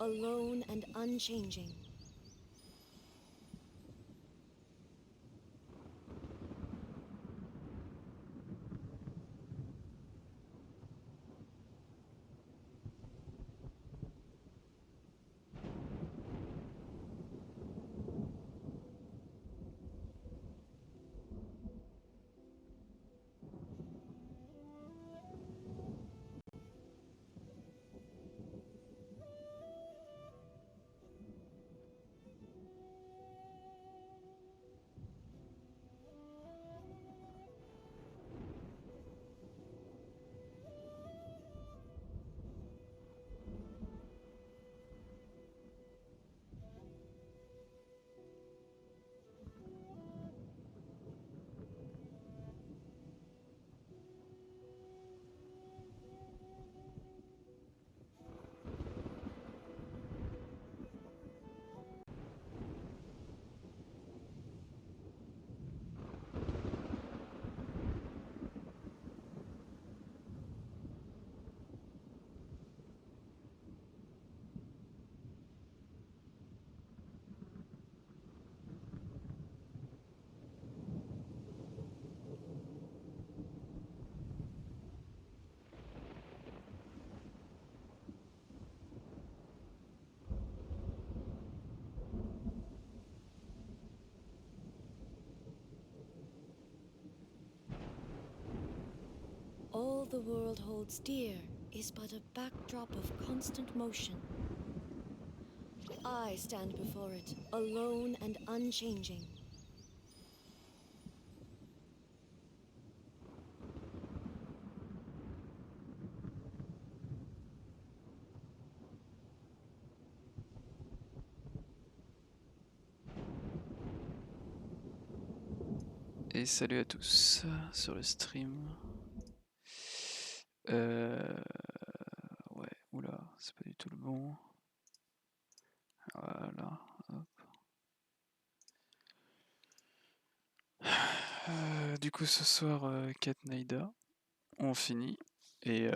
alone and unchanging. All the world holds dear is but a backdrop of constant motion. I stand before it, alone and unchanging. Et salut à tous sur le stream. Ouais, oula, c'est pas du tout le bon. Voilà, hop. Du coup, ce soir, quête Nahida, on finit et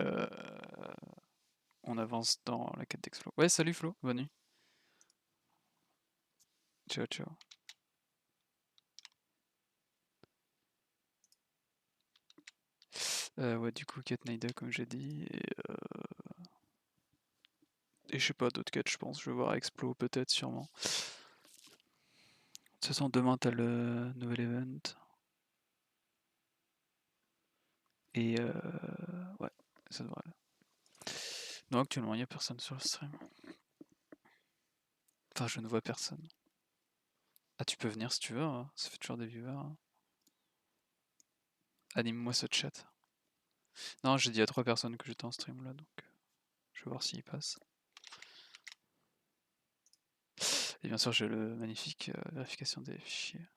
on avance dans la quête d'Explo. Ouais, salut Flo, bonne nuit. Ciao, ciao. Ouais, du coup, quête Nahida, comme j'ai dit, et je sais pas, d'autres quêtes, je pense. Je vais voir Explo, peut-être, sûrement. De toute façon, demain, t'as le nouvel event. Et ouais, ça devrait aller. Non, actuellement, il n'y a personne sur le stream. Enfin, je ne vois personne. Ah, tu peux venir si tu veux, hein. Ça fait toujours des viewers, hein. Anime-moi ce chat. Non, j'ai dit à 3 personnes que j'étais en stream là, donc je vais voir s'ils passent. Et bien sûr, j'ai le magnifique vérification des fichiers.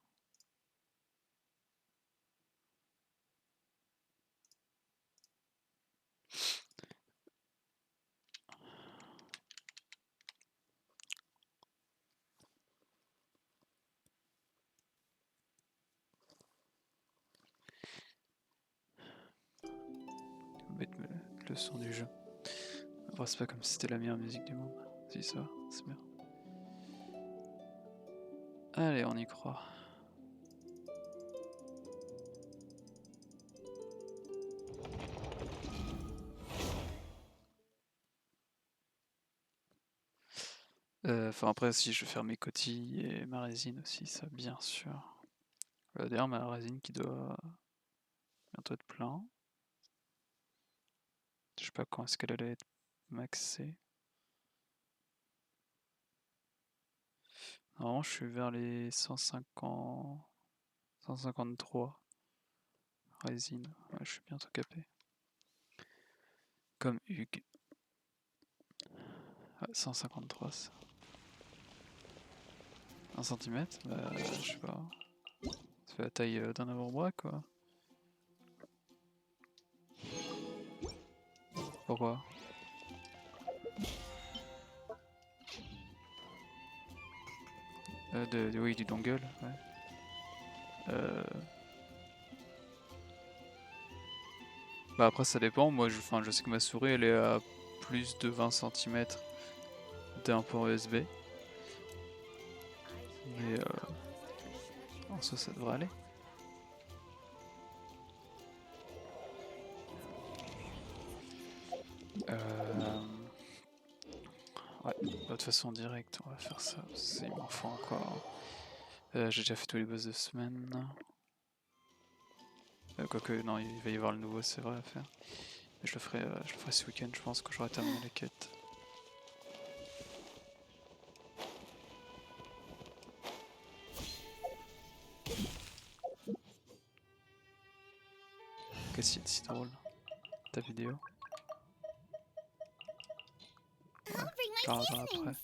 On va mettre le son du jeu. Après, c'est pas comme si c'était la meilleure musique du monde. Si, ça va, c'est bien. Allez, on y croit. Enfin, après, si je vais faire mes cotilles et ma résine aussi, ça, bien sûr. D'ailleurs, ma résine qui doit bientôt être plein. Je sais pas quand est-ce qu'elle allait être maxée. Normalement, je suis vers les 150... 153 résine. Ouais, je suis bientôt capé. Comme Hugues. Ouais, 153, ça. 1 cm? Bah, je sais pas. Ça fait la taille d'un avant-bras, quoi. Pourquoi? Oui, du dongle, ouais. Bah après ça dépend, moi je sais que ma souris elle est à plus de 20 cm rajouter un port USB. Mais en soi ça devrait aller. Ouais, de toute façon en direct on va faire ça, il m'en faut encore. J'ai déjà fait tous les boss de semaine. Quoique non, il va y avoir le nouveau, c'est vrai à faire. Mais je le ferai ce week-end je pense, quand j'aurai terminé la quête. Qu'est-ce qu'il y a de si drôle? Ta vidéo? Ouais, je la regarderai après.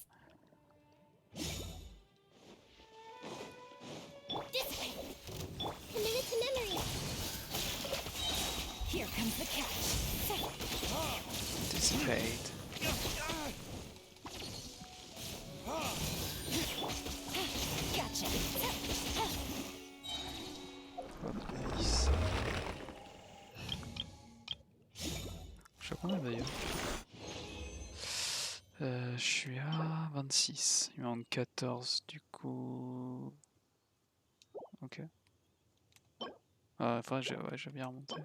Here comes the catch. Dissipate. Gotcha. Hop, nice. Je suis à combien d'ailleurs? Je suis à 26. Il me manque 14 du coup. Ok. Enfin, j'ai bien remonté.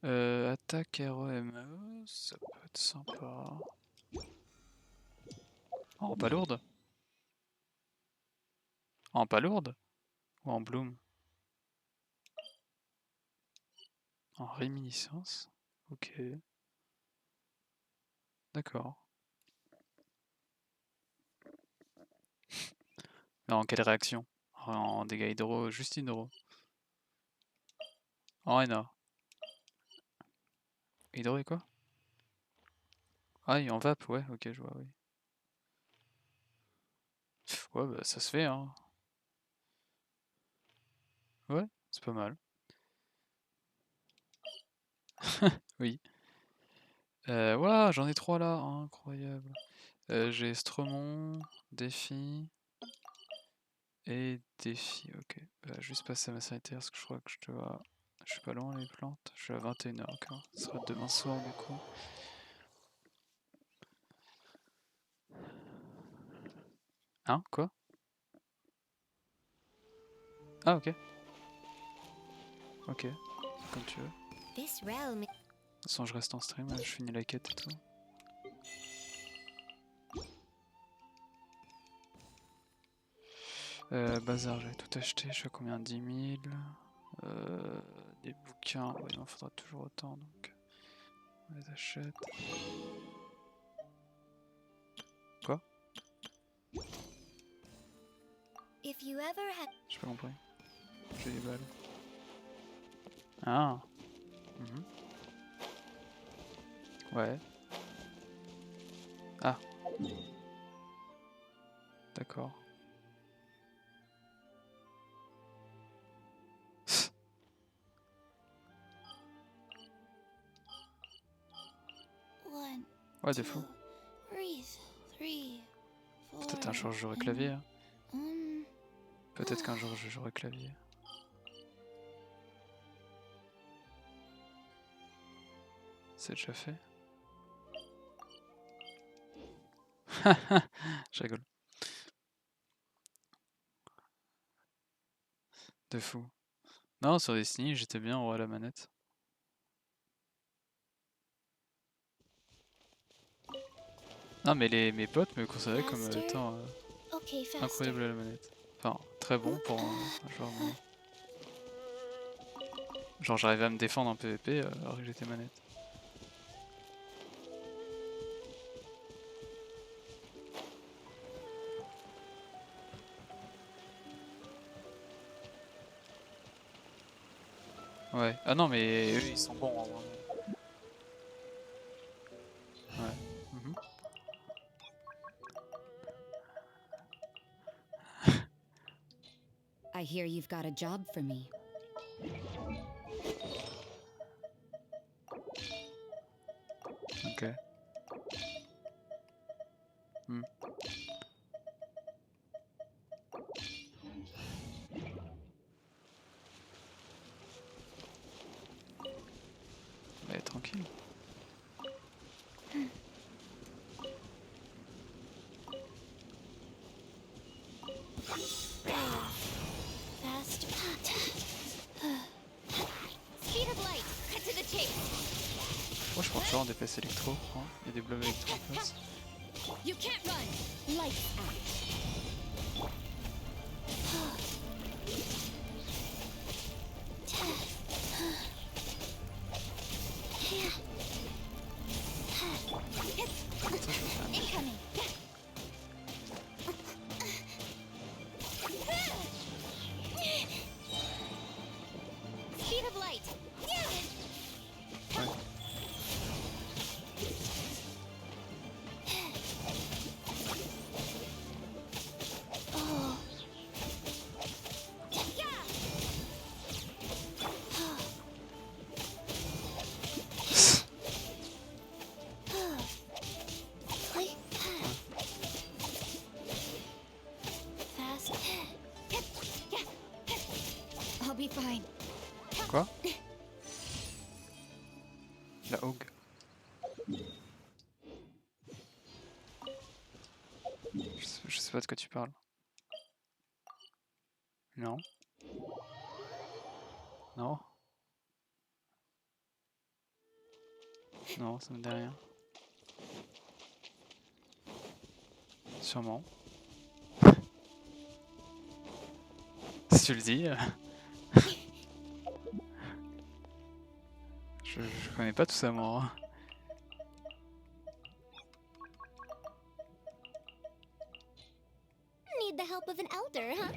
Attaque REME, ça peut être sympa. En palourde? En palourde? Ou en bloom? En réminiscence? Ok. D'accord. Mais en quelle réaction? En dégâts hydro, juste hydro. En NA. Hydro et quoi? Ah, et en vape, ouais, ok, je vois, oui. Ouais, bah ça se fait, hein. Ouais, c'est pas mal. Oui. Waouh, j'en ai 3 là, incroyable. J'ai Stremon, défi et défi, ok. Juste passer à ma sanitaire parce que je crois que je suis pas loin les plantes. Je suis à 21h encore. Ce sera demain soir du coup. Hein? Quoi? Ah, ok. Ok, c'est comme tu veux. De toute façon, je reste en stream, je finis la quête et tout. Bazar, j'avais tout acheté, je suis à combien? 10 000. Des bouquins, ouais, il m'en faudra toujours autant donc on les achète. Quoi? J'ai pas compris. J'ai des balles. Ah. Mhm. Ouais. Ah. D'accord. Ouais, des fois. Peut-être un jour je jouerai clavier. Hein. Peut-être qu'un jour je jouerai clavier. C'est déjà fait. Je rigole. De fou. Non, sur Destiny, j'étais bien en haut à la manette. Non, mais mes potes me considéraient comme étant incroyable à la manette. Enfin, très bon pour un joueur moyen. Genre, j'arrivais à me défendre en PvP alors que j'étais manette. Ouais. Ah non, mais eux, ils sont bons en vrai. Ouais. Mhm. I hear you've got a job for me. Ok. Hmm. Mais tranquille. Fast. Speed of light. Cut to the chase. Moi je prends toujours en DPS électro, hein. Il y a des blocs électro en face. You can't run. Light out. Incoming. Speed of light. Ouais. Oh. Fast. I'll be fine. Quoi? La Hogue. Je sais pas de quoi tu parles. Non. Non. Non, ça me dit rien. Sûrement. Si tu le dis. Je connais pas tout ça moi. Need the help of an elder, huh?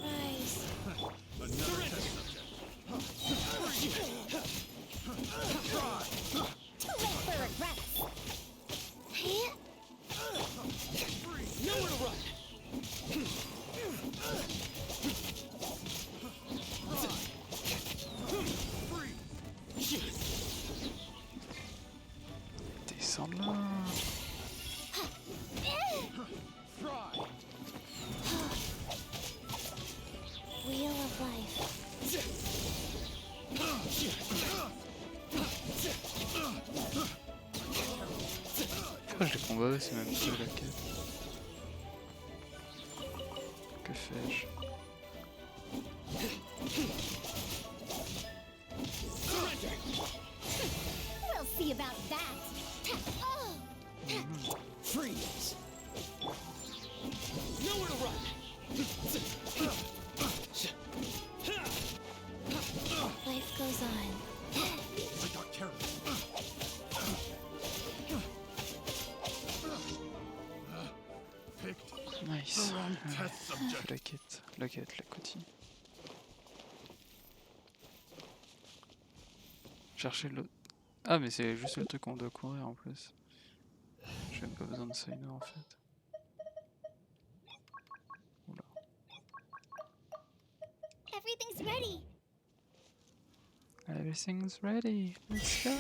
Rise. Too late for regrets. Nowhere to run! Descends de là. Wheel of life. Pourquoi je les combat, c'est même plus la quête. Que fais-je? We'll see about that. Oh. Freeze! Nowhere to run! Life goes on. I got carried. Picked Nice. the wrong test Ouais, subject. la quête, la cotille. Chercher l'autre. Ah mais c'est juste le truc qu'on doit courir en plus. J'ai même pas besoin de ça en fait. Oula. Everything's ready. Everything's ready, let's go.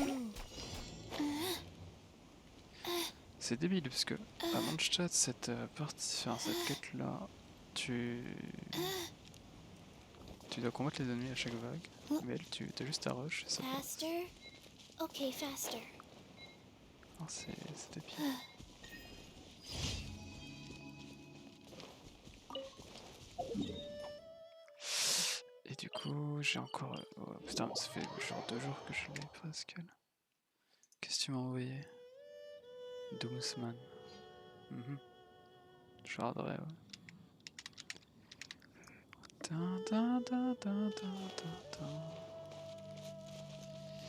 C'est débile parce que avant de chat cette partie, enfin cette quête là, tu dois combattre les ennemis à chaque vague. Mais elle, tu as juste à rush et ça passe. Faster. Okay, faster. Oh, c'est débile. Et du coup, j'ai encore... Oh, putain, ça fait genre 2 jours que je l'ai presque. Qu'est-ce que tu m'as envoyé? Doomsman. Je regarderai, ouais.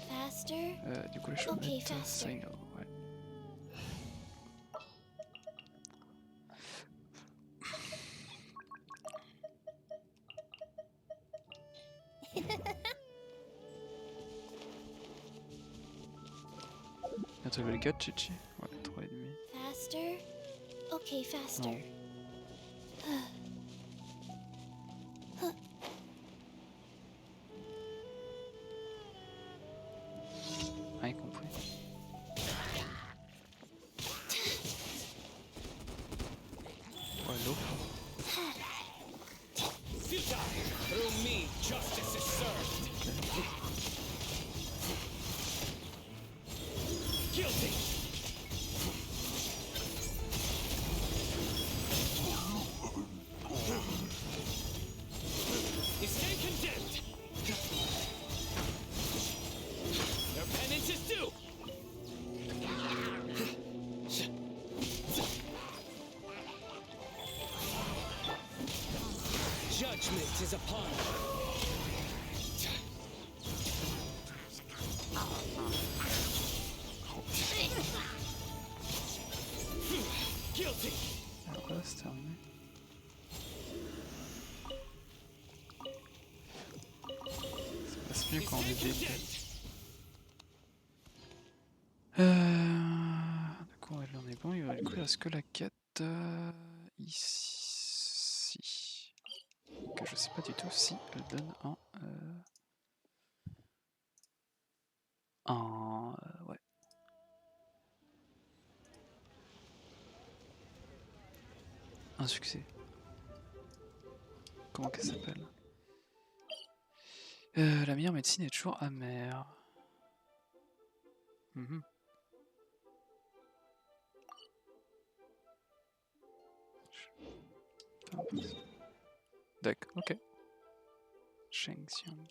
Faster. Du coup, là, je vais Okay, mettre faster. Sino, ouais. Bientôt level 4, Chichi. Ouais, 3,5. Faster. Okay, faster. Non. Rien compris. Guilty. You stand condemned. Their penance is due. Judgment is upon you. Guilty. Alors là, c'est terminé. Ça passe mieux quand on est début. Du coup, elle en est bon. Du coup, il reste que la quête ici. Que je sais pas du tout si elle donne ouais. Un succès. Comment qu'elle s'appelle? La meilleure médecine est toujours amère. Mhm. D'accord, ok. Shengxiang. De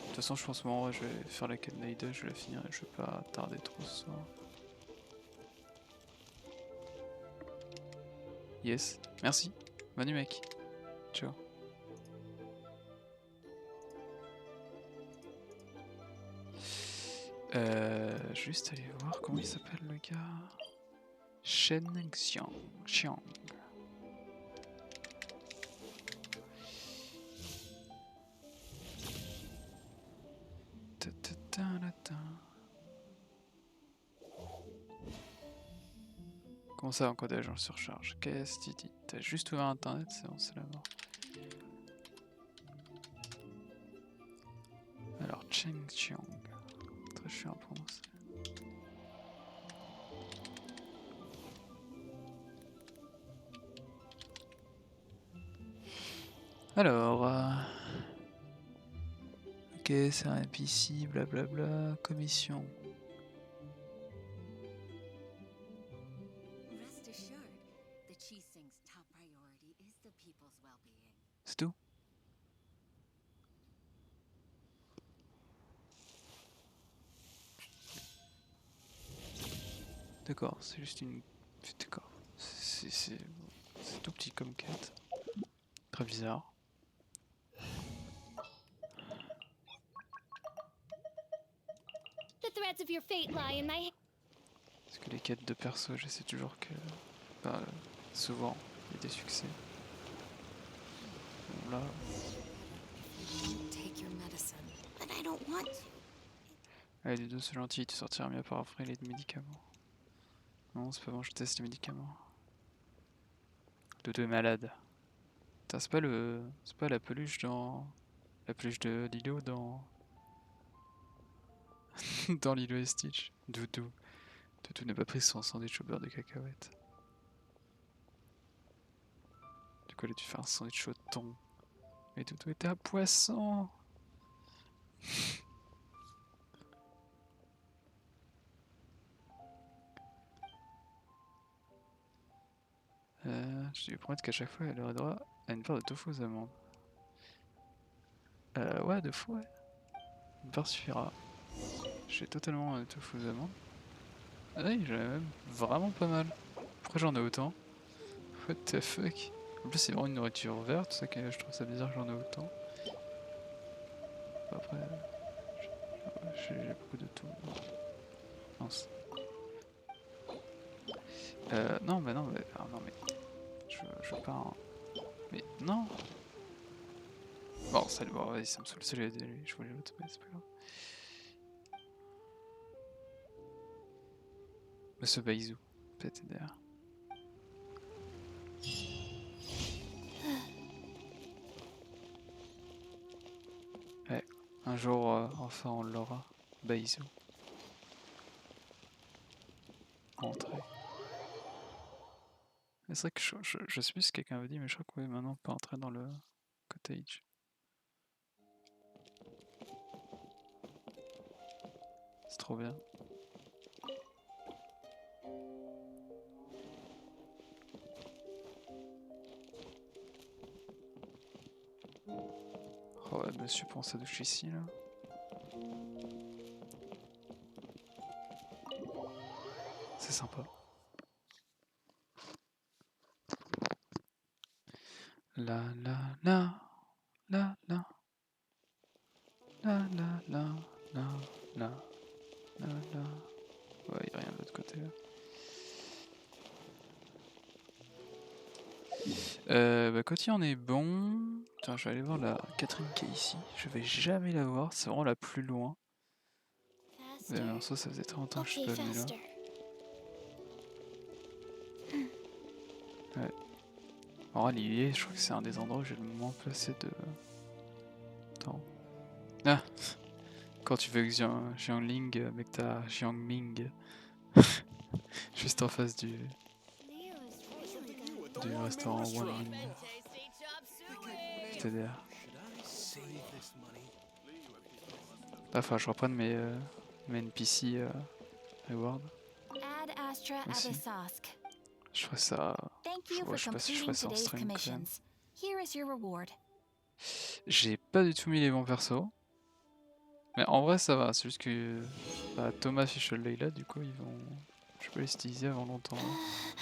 toute façon, je pense que moi, je vais faire la quête Nahida, je vais la finir et je vais pas tarder trop ce soir. Yes, merci. Bonne nuit, mec. Ciao. Juste aller voir comment il s'appelle le gars. Shengxiang. Xiang. Comment ça, encodage en surcharge? Qu'est-ce que tu dis? T'as juste ouvert internet, c'est bon, c'est la mort. Alors, Chengxiang. Très chiant à prononcer. Alors... Ok, c'est un NPC, blablabla, commission. Rest assured, the Qixing's top priority is the people's well-being. C'est tout? D'accord, c'est juste une... D'accord. C'est tout petit comme quête. Très bizarre. The threads of your fate lie in my Parce que les quêtes de perso, j'essaie toujours que... Bah, souvent, il y a des succès. Bon, là... Take your medicine. But I don't want to. Allez, les deux, c'est gentil, tu sortiras mieux par après les médicaments. Non, c'est pas bon, je teste les médicaments. Dodo est malade. Putain, c'est pas le... C'est pas la peluche dans... La peluche de Lilo dans... dans Lilo et Stitch. Doudou. Doudou n'a pas pris son sandwich au beurre de cacahuète. Du coup, là, tu fais un sandwich au thon. Mais Doudou était un poisson. Je lui promets qu'à chaque fois, elle aurait droit à une part de tofu aux amandes. Ouais, de fou, ouais. Une part suffira. J'ai totalement un tofu aux amandes. Ah oui, j'en ai même vraiment pas mal. Pourquoi j'en ai autant? What the fuck? En plus, c'est vraiment une nourriture verte, ça que je trouve ça bizarre que j'en ai autant. Après, j'ai beaucoup de tout. Mince. Non, mais non, mais. Ah, non, mais. Je veux pas. Mais non! Bon, salut, bon, vas-y, ça me saoule, salut, je voulais l'autre, mais c'est pas grave. Monsieur Baizou, peut-être derrière. Ouais, un jour, enfin, on l'aura. Baizou. Entrée. C'est vrai que je sais plus si quelqu'un avait dit, mais je crois que oui, maintenant on peut entrer dans le cottage. C'est trop bien. monsieur prend sa douche ici là. C'est sympa. La la la la la la la la la la la la. Ouais, y a rien de l'autre côté là. Bah Coty on est bon. Attends, je vais aller voir la Catherine qui est ici. Je vais jamais la voir, c'est vraiment la plus loin. Faster. Alors ça faisait très longtemps que je suis Okay, pas venu là. faster. Ouais. En réalité, je crois que c'est un des endroits où j'ai le moins placé de temps. Ah, quand tu veux que Xiangling, mais que t'as Xiangming juste en face du restaurant One Min. TDR. Enfin, je reprenne mes NPC reward. Add Astra Aussi. Abyssosque. Je ferais ça. Thank you Je for sais pas si je completing ferais ça en today's stream quand même. commissions. Here is your reward. J'ai pas du tout mis les bons persos. Mais en vrai, ça va. C'est juste que bah, Thomas, Fischl, Leila, du coup, ils vont. Je peux les styliser avant longtemps. Hein.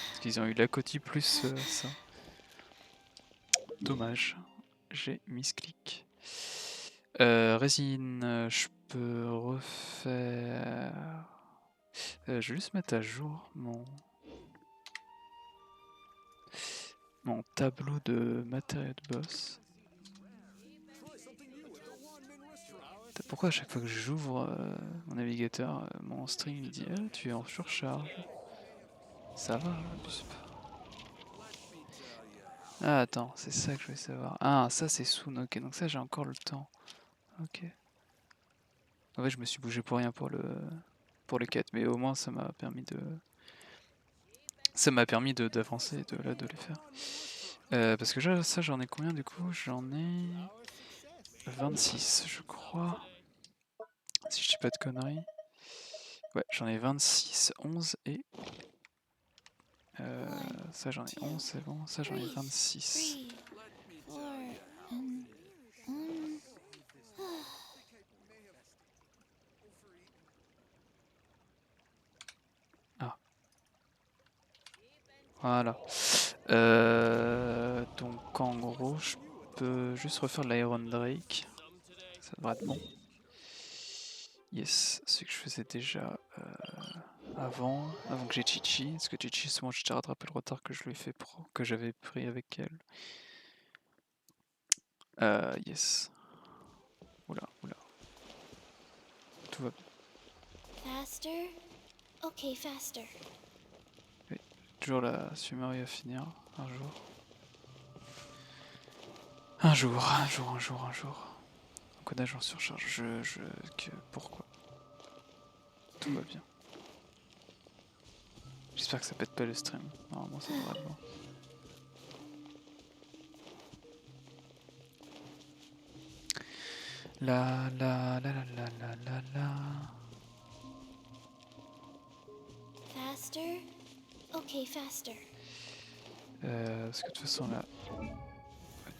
Parce qu'ils ont eu la Coty plus ça. Dommage. J'ai misclick. Résine, je peux refaire. Je vais juste mettre à jour mon tableau de matériaux de boss. Pourquoi à chaque fois que j'ouvre mon navigateur, mon stream il dit tu es en surcharge. Ça va, abuse pas. Ah attends, c'est ça que je voulais savoir. Ah ça c'est Soon, ok, donc ça j'ai encore le temps. Ok. En fait je me suis bougé pour rien pour le quête, mais au moins ça m'a permis de. Ça m'a permis d'avancer et de les faire. Parce que ça j'en ai combien du coup? J'en ai 26 je crois. Si je dis pas de conneries. Ouais, j'en ai 26, 11 et... ça j'en ai 11, c'est bon. Ça j'en ai 26. 3, 4, and 1. Ah. Voilà. Donc en gros, je peux juste refaire l'Iron Drake. Ça devrait être bon. Yes, ce que je faisais déjà avant que j'ai Chichi. Parce que Chichi, souvent j'ai rattrapé le retard que je lui ai fait que j'avais pris avec elle. Yes. Oula, oula. Tout va bien. Faster. Okay, faster. Oui. Toujours la summary à finir. Un jour. Un jour, un jour, un jour, un jour. Encodage en surcharge. Pourquoi? Tout va bien. J'espère que ça pète pas le stream. Normalement ça devrait être bon. La la la la la la la la. Faster. Okay, faster. Parce que de toute façon là,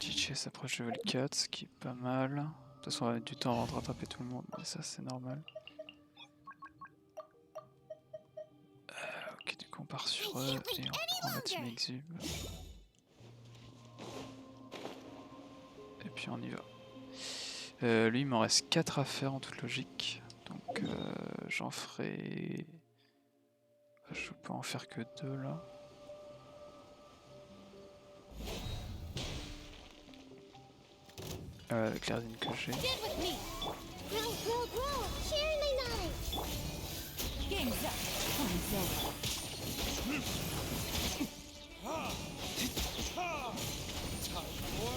DJ s'approche de level 4, ce qui est pas mal. De toute façon on va mettre du temps avant de rattraper tout le monde, mais ça c'est normal. Ok, du coup on part sur eux et on prend la team exub. Et puis on y va. Lui il m'en reste 4 à faire en toute logique. Donc j'en ferai... Je peux en faire que 2 là. Avec l'ardine que j'ai. Get with me. Grow, grow, grow. Share my knowledge. Game's up. Time's over. Time for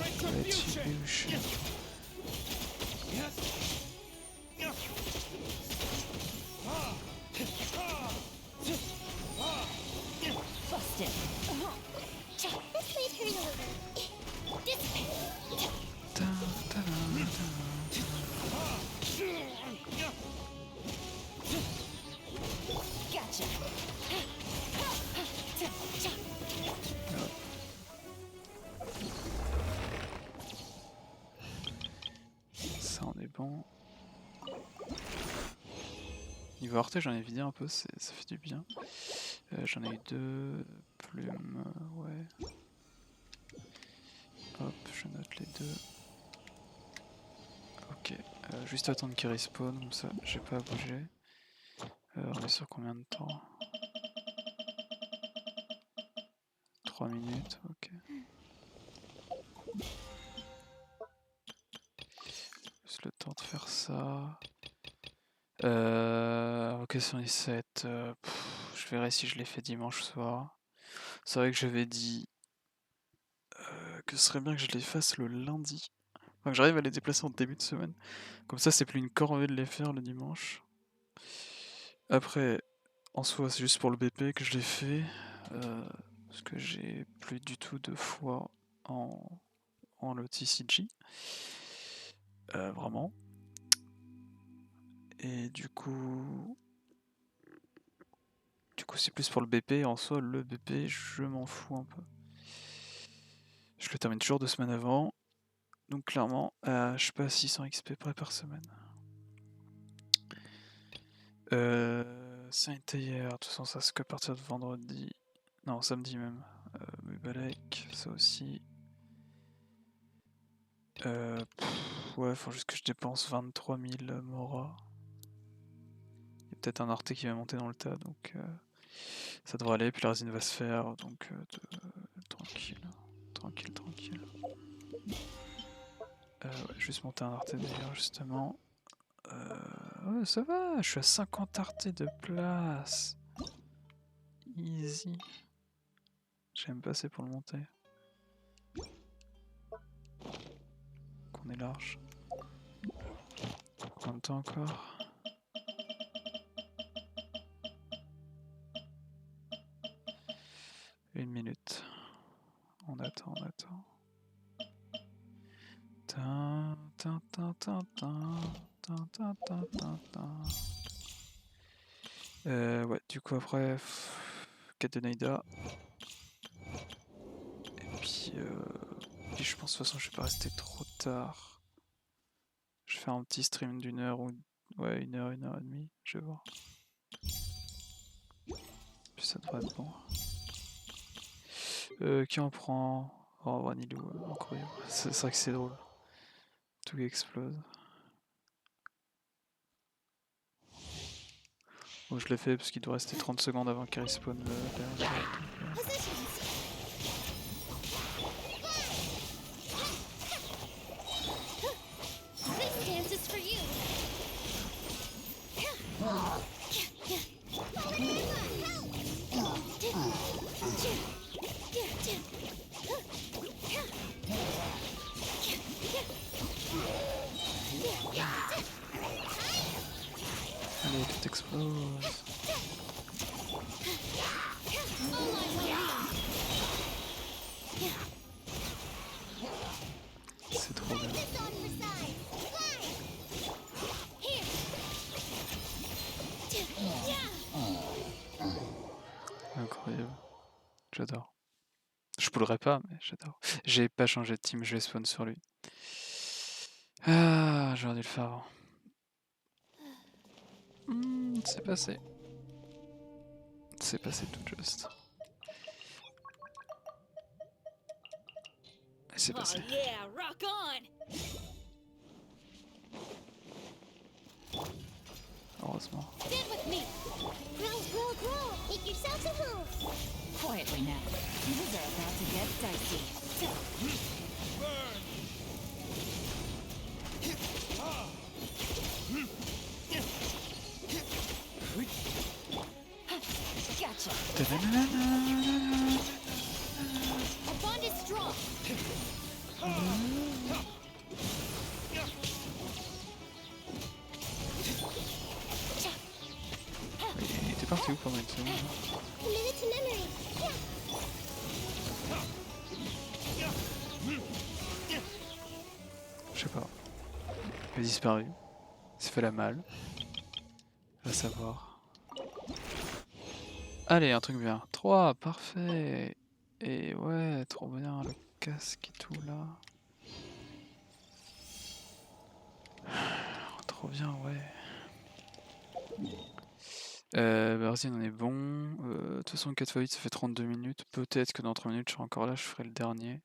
retribution. Retribution. Busted. This might hurt a little. Dissipate. Ta, ta, ta, ta. Gotcha. bon. Niveau Arte, j'en ai vidé un peu, ça fait du bien. J'en ai eu 2 plumes, ouais. Hop, je note les 2. Ok, juste attendre qu'il respawn, comme ça j'ai pas à bouger. On est sur combien de temps? 3 minutes, ok. Juste le temps de faire ça. Invocation des 7. Je verrai si je l'ai fait dimanche soir. C'est vrai que j'avais dit que ce serait bien que je les fasse le lundi. Enfin, que j'arrive à les déplacer en début de semaine. Comme ça, c'est plus une corvée de les faire le dimanche. Après, en soi, c'est juste pour le BP que je l'ai fait. Parce que j'ai plus du tout de foi en le TCG. Vraiment. Et du coup, c'est plus pour le BP. En soi, le BP, je m'en fous un peu. Je le termine toujours 2 semaines avant. Donc clairement, je suis pas à 600 XP près par semaine. Saint hier, de toute façon ça c'est qu'à partir de vendredi. Non, samedi même. Mubalek, ça aussi. Ouais, faut juste que je dépense 23 000 Mora. Il y a peut-être un Arte qui va monter dans le tas, donc ça devrait aller. Puis la résine va se faire, donc tranquille. Tranquille. Ouais, juste monter un Arte d'ailleurs, justement. Ouais, ça va, je suis à 50 Arte de place. Easy. J'ai même pas assez pour le monter. Qu'on est large. Combien de temps encore? Une minute. On attend. Ouais, du coup après, quête de Nahida. Et puis je pense de toute façon je vais pas rester trop tard. Je vais faire un petit stream d'une heure ou... Ouais, une heure et demie, je vais voir. Puis ça devrait être bon. Qui en prend? Oh, Vanillou, incroyable. C'est vrai que c'est drôle. Tout explose. Bon, je l'ai fait parce qu'il doit rester 30 secondes avant qu'il respawn derrière. This dance is for you. Allez, tout explose. C'est trop bien. Incroyable. J'adore. Je pourrais pas, mais j'adore. J'ai pas changé de team, je vais spawn sur lui. Ah, j'aurais dû le faire avant. C'est passé. C'est passé tout juste. Et c'est passé. Oh yeah, rock on! Heureusement. Stand with me. Grow. Make yourselves at home. Quietly now. Things are about to get dicey. Gotcha. Our bond is strong. Il était parti où pendant une seconde? Committed to memory. Je sais pas. Il a disparu. Il s'est fait la malle. Va savoir. Allez, un truc bien. 3, parfait. Et ouais, trop bien, le casque et tout là. trop bien, ouais. Vas-y, on est bon. De toute façon, 4 fois 8, ça fait 32 minutes. Peut-être que dans 3 minutes, je serai encore là, je ferai le dernier.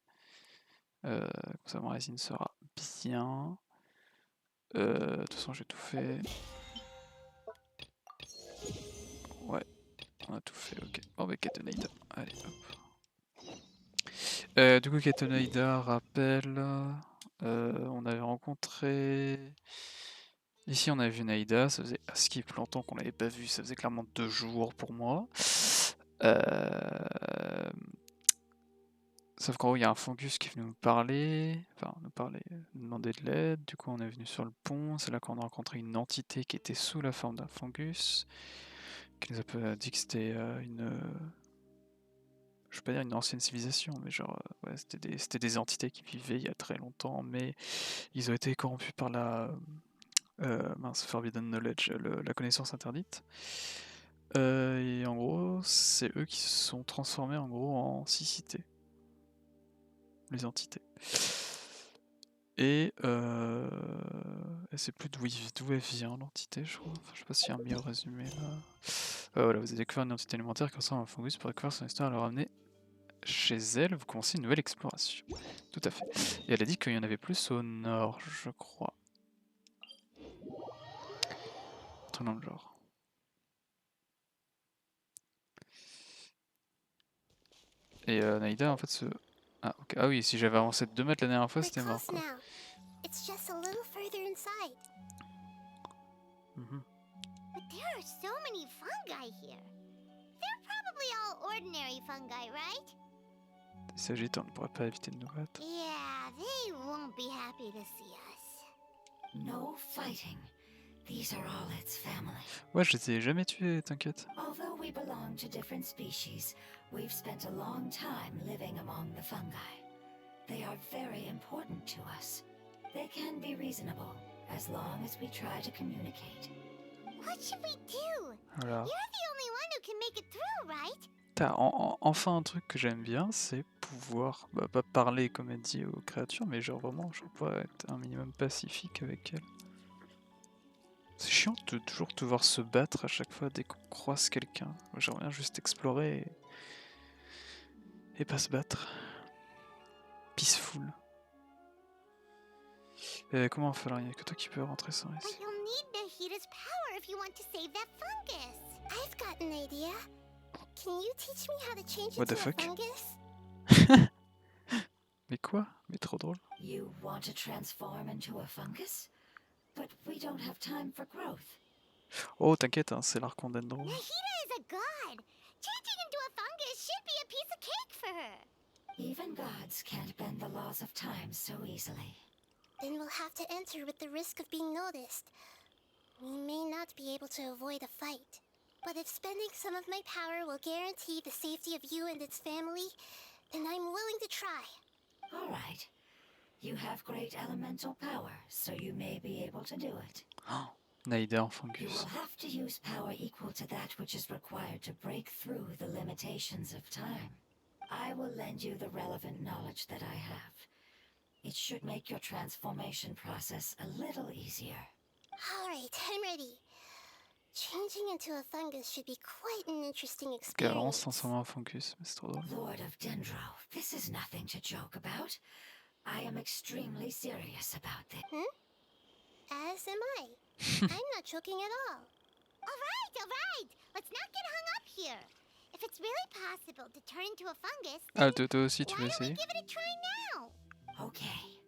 Comme ça, mon résine sera bien. De toute façon, j'ai tout fait. Ouais, on a tout fait, ok. Bon, bah, quête de Nahida. Allez, hop. Du coup, quête de Nahida, rappel. On avait rencontré. Ici, on avait vu Nahida, ça faisait skip longtemps qu'on l'avait pas vu, ça faisait clairement 2 jours pour moi. Sauf qu'en gros, il y a un fungus qui est venu nous parler, nous demander de l'aide. Du coup, on est venu sur le pont. C'est là qu'on a rencontré une entité qui était sous la forme d'un fungus, qui nous a dit que c'était je vais pas dire une ancienne civilisation, mais genre, ouais, c'était des entités qui vivaient il y a très longtemps, mais ils ont été corrompus par Forbidden Knowledge, la connaissance interdite. Et en gros, c'est eux qui se sont transformés en gros en cicité. Les entités. Et elle sait plus d'où elle vient l'entité, je crois. Enfin, je sais pas s'il y a un meilleur résumé là. Voilà, vous avez découvert une entité alimentaire qui ressemble à un fungus pour découvrir son histoire et le ramener chez elle. Vous commencez une nouvelle exploration. Tout à fait. Et elle a dit qu'il y en avait plus au nord, je crois. Un truc dans le genre. Et Nahida, en fait, Ah, ok. Ah oui, si j'avais avancé de 2 mètres la dernière fois, We're c'était mort, close quoi. now. It's just a little further inside. Mhm. But there are so many fungi here. They're probably all ordinary fungi, right? Il s'agit, on ne pourrait pas éviter de nous battre. Yeah, they won't be happy to see us. No fighting. These are all its family. Ouais, je les ai jamais tués, t'inquiète. Although we belong to different species, we've spent a long time living among the fungi. They are very important to us. They can be reasonable, as long as we try to communicate. What should we do? Voilà. You're the only one who can make it through, right? T'as enfin un truc que j'aime bien, c'est pouvoir, pas parler comme elle dit aux créatures, mais genre vraiment, je peux être un minimum pacifique avec elles. C'est chiant de toujours devoir se battre à chaque fois dès qu'on croise quelqu'un. J'aimerais bien juste explorer et pas se battre. Peaceful. Comment on fait alors? Il n'y a que toi qui peux rentrer sans But ici. you'll need Nahida's power if you want to save that fungus. I've got an idea. Can you teach me how to change What the into a fuck? fungus? Mais quoi? Mais trop drôle. You want to transform into a fungus? But we don't have time for growth. Oh, t'inquiète, hein, c'est l'Arcondendron. Nahida is a god. Changing into a fungus should be a piece of cake for her. Even gods can't bend the laws of time so easily. Then we'll have to enter with the risk of being noticed. We may not be able to avoid a fight. But if spending some of my power will guarantee the safety of you and its family, then I'm willing to try. All right. You have great elemental power, so you may be able to do it. Oh, Nahida en You fungus. will have to use power equal to that which is required to break through the limitations of time. I will lend you the relevant knowledge that I have. It should make your transformation process a little easier. Alright, I'm ready. Changing into a fungus should be quite an interesting Ok, vraiment experience. se transformer en fungus, mais c'est trop drôle. Lord of Dendro, this is nothing to joke about. I am extremely serious about this. As am I. I'm not joking at all. Alright. Let's not get hung up here. If it's really possible to turn into a fungus, Ah, then toi aussi, tu why veux don't we essayer? give it a try now? Okay.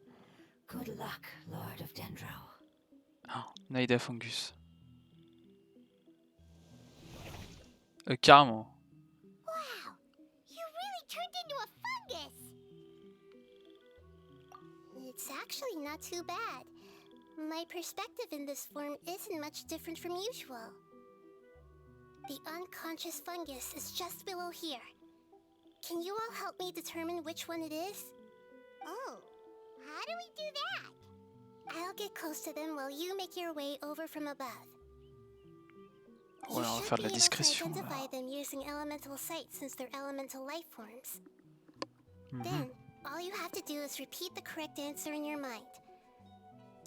Good luck, Lord of Dendro. Oh, Nahida fungus. Carrément. Wow, you really turned into a fungus. It's actually not too bad. My perspective in this form isn't much different from usual. The unconscious fungus is just below here. Can you all help me determine which one it is? Oh, how do we do that? I'll get close to them while you make your way over from above. Ouais, on va faire de la discrétion. You should be able to Là. identify them using elemental sight since they're elemental life forms. Mhm. Then, all you have to do is repeat the correct answer in your mind.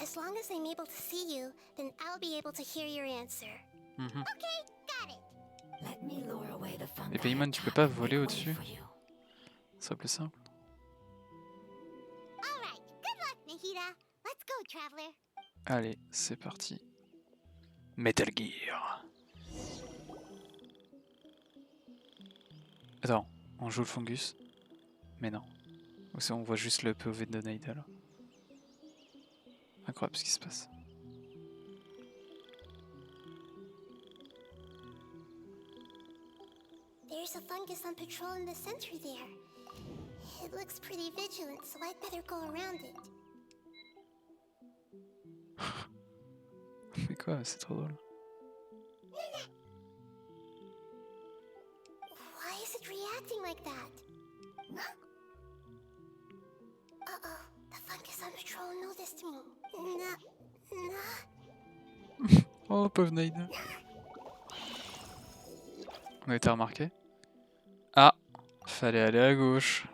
As long as I'm able to see you, then I'll be able to hear your answer. Mhm. Okay, got it. Let me lure away the fungi. Et Paymon, tu peux atop pas and make voler way au-dessus? for you. Ce serait plus simple. All right, good luck, Nahida. Let's go, traveler. Allez, c'est parti. Metal Gear. Attends, on joue le fungus? Mais non. Ou c'est on voit juste le POV de Nahida là. Incroyable ce qui se passe. There's a fungus on patrol in the center there. It looks pretty vigilant, so I'd better go around it. Mais quoi, c'est trop drôle. Why is it reacting like that? Uh-oh, the fungus on patrol noticed me. Oh, pauvre Nahida. On a été remarqué. Ah, fallait aller à gauche.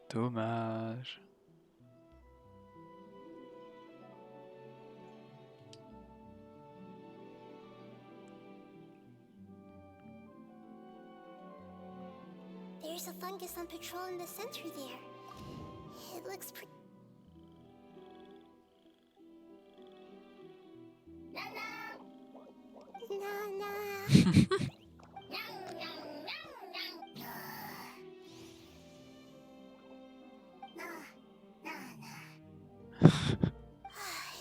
Dommage. There's a fungus on patrol in the center there. It looks pretty.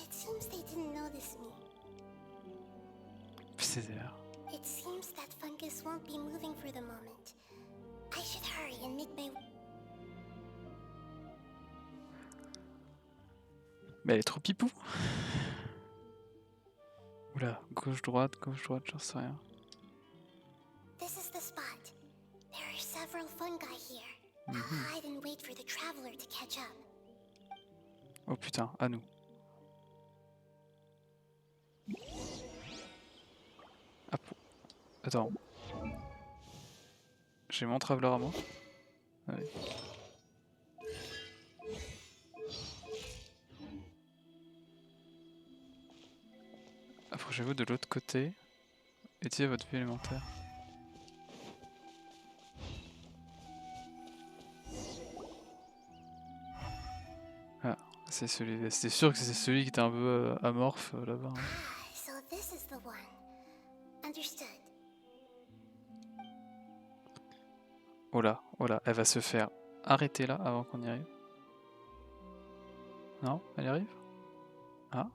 It seems they didn't notice me. Bizarre. It seems that fungus won't be moving for the moment. I should hurry and make my... Mais elle est trop pipou. Oula, gauche-droite, j'en sais rien. This is the spot. There are several fungi here. I'll hide and wait for the traveler to catch up. Oh putain, à nous. Ah, attends. J'ai mon traveler à moi. Ouais. Approchez-vous de l'autre côté. Étiez votre vue élémentaire. Ah, c'est celui. C'était sûr que c'est celui qui était un peu amorphe là-bas. Hein. So this is the one. Understood. Oh là, elle va se faire arrêter là avant qu'on y arrive. Non, elle y arrive? Ah.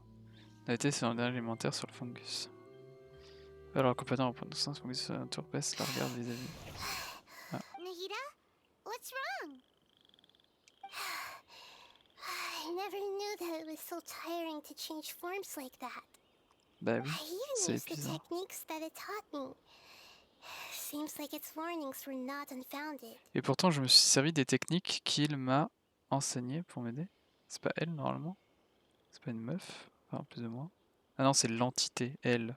La été, c'est un dernier élémentaire sur le fungus. Alors, complètement, pour nous, le fungus tourpeste la regarde vis-à-vis. Ah. Nahida? What's wrong? I never knew that it was so tiring to change forms like that. Bah oui, I even c'est used the épuisant. techniques that it taught me. Seems like its warnings were not unfounded. Et pourtant, je me suis servi des techniques qu'il m'a enseignées pour m'aider. C'est pas elle, normalement? C'est pas une meuf? Enfin, plus ou moins. Ah non, c'est l'entité, elle.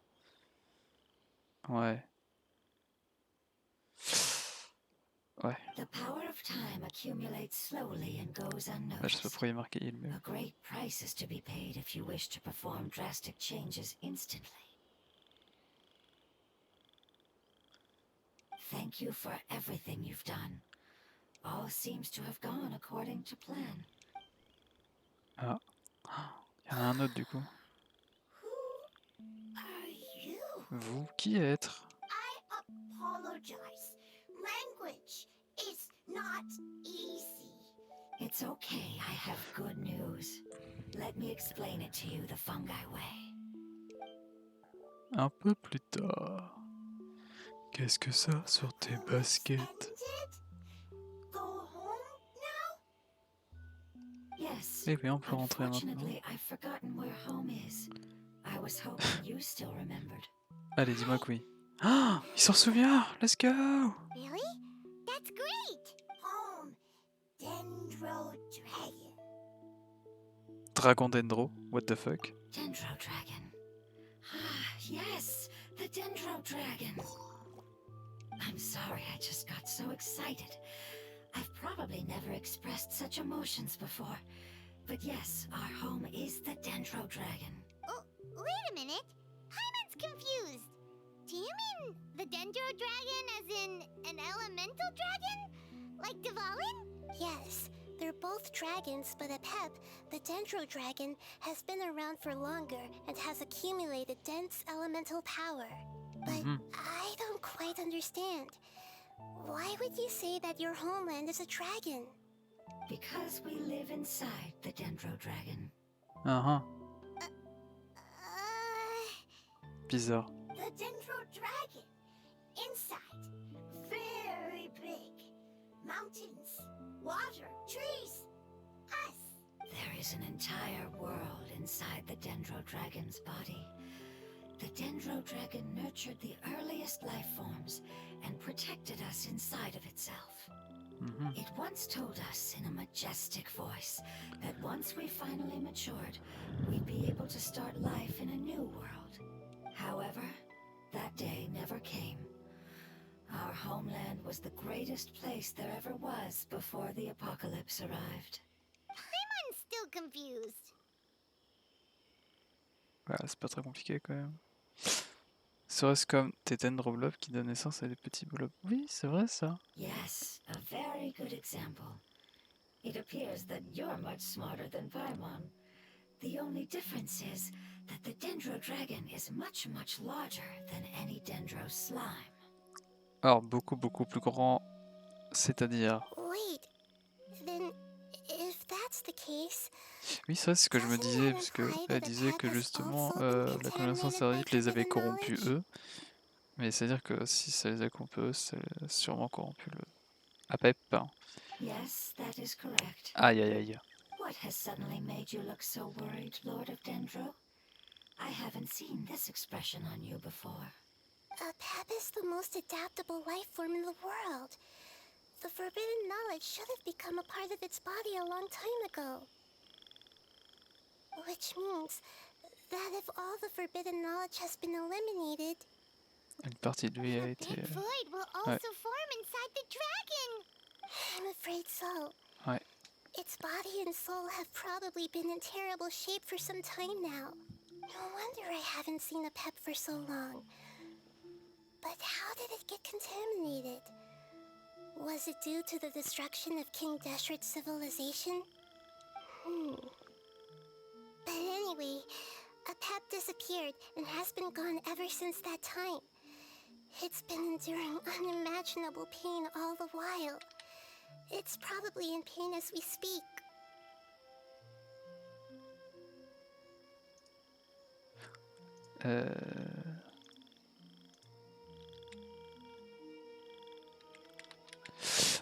Ouais. Ouais. The power of time accumulates slowly and goes Bah, je sais pas unnoticed. pourquoi il est marqué il, mais... A great price is to be paid if you wish to perform drastic changes instantly. Thank you for everything you've done. All seems to have gone according to plan. Ah. Il y en a un autre, du coup. Who are you? Vous, qui êtes? I apologize. Language is not easy. It's okay, I have good news. Let me explain it to you the fungi way. Un peu plus tard. Qu'est-ce que ça sur tes baskets? Go home now? Yes. Eh bien, on peut rentrer maintenant. Unfortunately, I've forgotten where home is. I was hoping you still remembered. Allez, dis-moi que oui. Ah, il s'en souvient. Let's go. Really? That's great! Home. Dendro Dragon. Dragon Dendro, what the fuck? Dendro Dragon. Ah, yes, the Dendro Dragon. I'm sorry, I just got so excited. I've probably never expressed such emotions before. But yes, our home is the Dendro Dragon. Oh, wait a minute. Hyman's confused. Do you mean the Dendro Dragon as in an elemental dragon? Like Dvalin? Yes, they're both dragons, but Apep, the Dendro Dragon, has been around for longer and has accumulated dense elemental power. But I don't quite understand. Why would you say that your homeland is a dragon? Because we live inside the Dendro Dragon. Uh-huh. Bizarre. The Dendro Dragon. Inside. Very big. Mountains, water, trees. Us. There is an entire world inside the Dendro Dragon's body. The Dendro Dragon nurtured the earliest life forms and protected us inside of itself. It once told us in a majestic voice that once we finally matured, we'd be able to start life in a new world. However, that day never came. Our homeland was the greatest place there ever was before the apocalypse arrived. I'm still confused. Voilà, c'est pas très compliqué quand même. Serait-ce comme tes dendroblobs qui donnent naissance à des petits blobs? Oui, c'est vrai ça. Yes, a very good example. It appears that you're much smarter than Paimon. The only difference is that the Dendro Dragon is much, much larger than any Dendro slime. Alors, beaucoup plus grand, c'est-à-dire... Wait, then if that's the case, Oui, ça c'est ce que je me disais, parce qu'elle disait que justement, la connaissance erudite les avait corrompus eux. Mais c'est-à-dire que si ça les a corrompus eux, ça a sûrement corrompu le... Apep. Yes, that is correct. Aïe aïe aïe. What has suddenly made you look so worried, Lord of Dendro? I haven't seen this expression on you before. Apep is the most adaptable life form in the world. The forbidden knowledge should have become a part of its body a long time ago. Which means that if all the forbidden knowledge has been eliminated, Une partie de lui a a été... big void will also form inside the dragon. I'm afraid so. Ouais. Its body and soul have probably been in terrible shape for some time now. No wonder I haven't seen Apep for so long. But how did it get contaminated? Was it due to the destruction of King Deshret's civilization? But anyway, Apep disappeared and has been gone ever since that time. It's been enduring unimaginable pain all the while. It's probably in pain as we speak.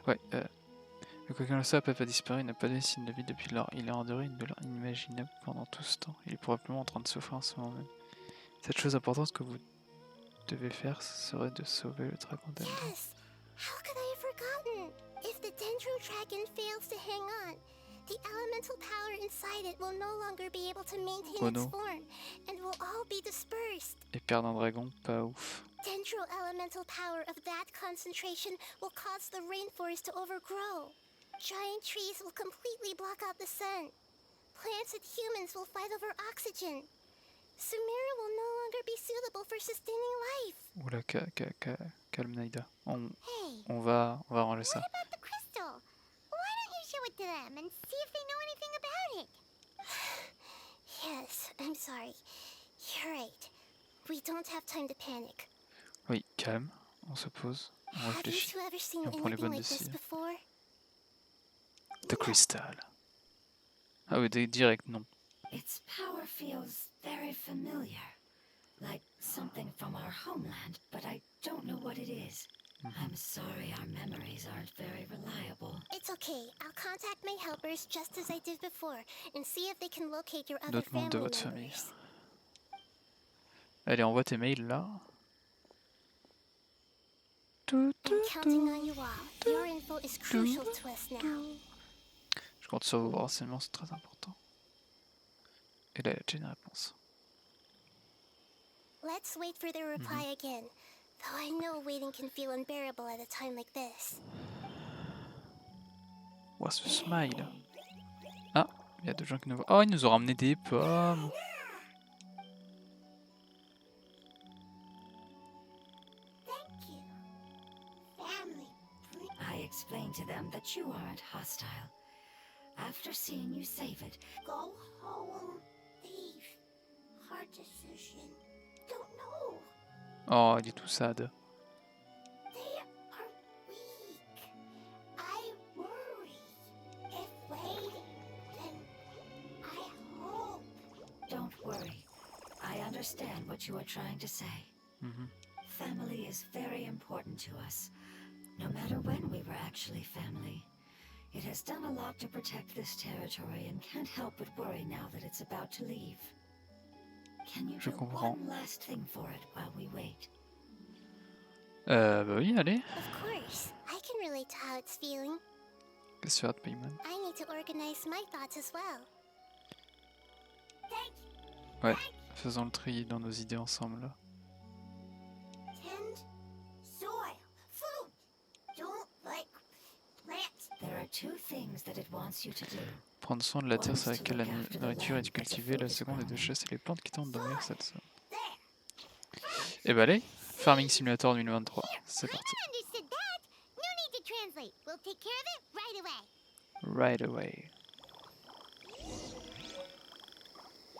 Ouais, mais quoi qu'il en soit, Apep a disparu, il n'a pas donné signe de vie depuis lors. Il est enduré une douleur inimaginable pendant tout ce temps. Il est probablement en train de souffrir en ce moment même. Cette chose importante que vous devez faire serait de sauver le dragon Dendro. Yes! How could I have forgotten? If the Dendro Dragon fails to hang on, the elemental power inside it will no longer be able to maintain Oh its non. form, and will all be dispersed. Et perdre un dragon, pas ouf. Dendro elemental power of that concentration will cause the rainforest to overgrow. Giant trees will completely block out the sun. Plants and humans will fight over oxygen. Sumeru will no longer be suitable for sustaining life. Oula, calme Nahida. Hey, On va arranger ça. what about the crystal? Why don't you show it to them and see if they know anything about it? Yes, I'm sorry. You're right. We don't have time to panic. Oui, calme, on se pose, on Have you réfléchit. two ever seen on prend les anything bonnes like this décisions. before? The Crystal. Ah oui, direct, non. Its power feels very familiar. Like something from our homeland, but I don't know what it is. I'm sorry our memories aren't very reliable. It's okay. I'll contact my helpers just as I did before and see if they can locate your other D'autres membres de family votre famille. members. Allez, envoie tes mails là. I'm counting on you all. Your info is crucial to us now. Je compte sur vos renseignements, c'est très important. Et là, il a déjà une réponse. Let's wait for their reply again. Though I know waiting can feel unbearable at a time like this. Ouah, ce smile. Ah, il y a deux gens qui nous voient. Oh, ils nous ont ramené des pommes. Thank you. Family. I explained to them that you aren't hostile. After seeing you save it, Go home. Leave. Hard decision. Don't know. Oh, il est tout sad. They are weak. I worry. If waiting, then I hope. don't worry. I understand what you are trying to say. Mhm. Family is very important to us, no matter when we were actually family. It has done a lot to protect this territory and can't help but worry now that it's about to leave. Can you Je do comprends. one last thing for it while we wait? Bah oui, allez. Of course. I can relate to how it's feeling. Qu'est-ce que tu fais, Payman? I need to organize my thoughts as well. Thank you. Ouais, faisons le tri dans nos idées ensemble là. Tend soil. Food. Don't like plants. There are two things that it wants you to do. Prendre soin de la terre sur laquelle la nourriture est cultivée, la seconde est de chasser les plantes qui tentent d'envahir cette zone. Et bah allez, Farming Simulator 2023, c'est parti. Understood that. No need to translate. We'll take care of it right away. Right away.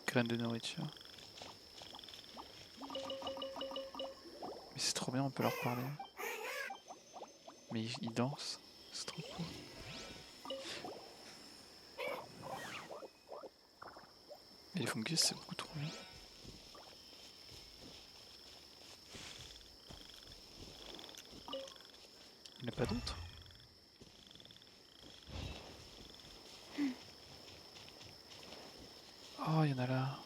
Graines de nourriture. Mais c'est trop bien, on peut leur parler. Mais ils dansent, c'est trop cool. Et les fungus, c'est beaucoup trop bien. Il n'y en a pas d'autres? Oh, il y en a là.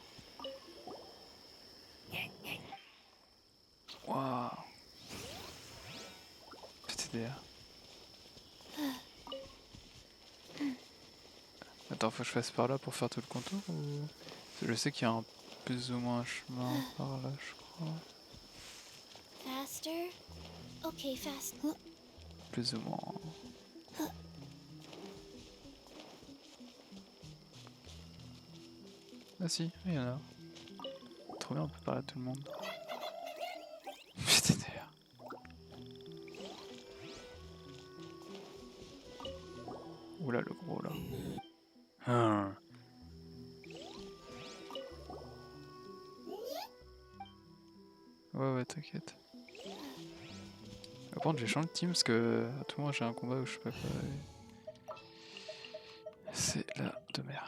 Waouh. PTDR. Attends, faut que je fasse par là pour faire tout le contour ou... Je sais qu'il y a un plus ou moins un chemin par là, je crois. Faster? Okay, fast. Plus ou moins. Ah si, il y en a. Trop bien, on peut parler à tout le monde. PTDR. Oula le gros là. Ah. Ouais, t'inquiète. Par contre, j'ai changé de team parce que à tout moment j'ai un combat où je sais pas quoi. C'est la de merde.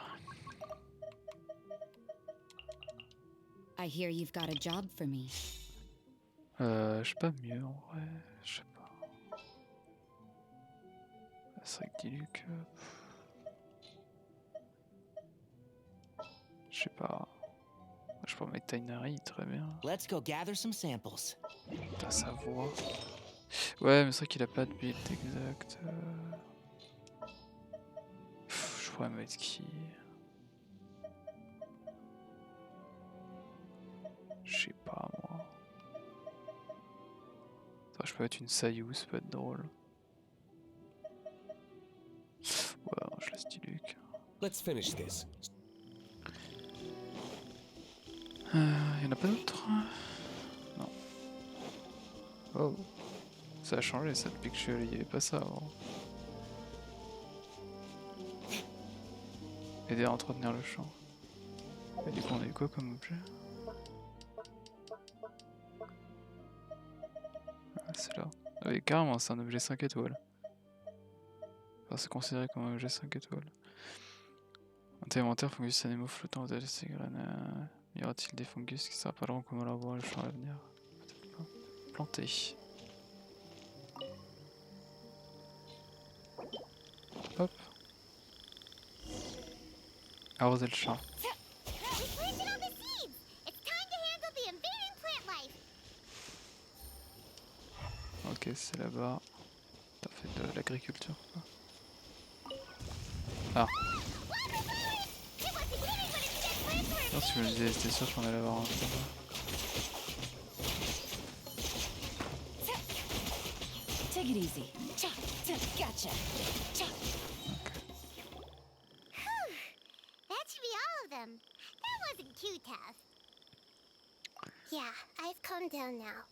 I hear you've got a job for me. Je sais pas mieux en vrai. Je sais pas. C'est vrai que Diluc. Je sais pas. Je peux mettre Tainari très bien. Let's go gather some samples. Putain, sa voix. Ouais, mais c'est vrai qu'il a pas de build exact. Je pourrais mettre qui? Je sais pas moi. Attends, je peux mettre une Sayu, ça peut être drôle. Ouais, je laisse Diluc. Let's finish this. Y'en a pas d'autres? Non. Oh. Ça a changé ça depuis que je suis allé, il y avait pas ça avant. Aider à entretenir le champ. Et du coup on a eu quoi comme objet? Ah, c'est là. Ah, mais carrément c'est un objet 5 étoiles. Enfin c'est considéré comme un objet 5 étoiles. Inventaire, fungus, animaux flottants, aux ces graines. Y aura-t-il des fungus qui s'appelleront comme l'arbre le champ à l'avenir? Peut-être pas. Planter. Hop. Arroser le champ. We planted all the seeds. It's time to handle the invading plant life. Ok, c'est là-bas. T'as fait de l'agriculture quoi. Ah. Non, si je me disais, c'était sûr qu'on allait avoir un peu. Take it easy. Cha, cha, gotcha. Cha. Ok. Yeah, I've calmed down now.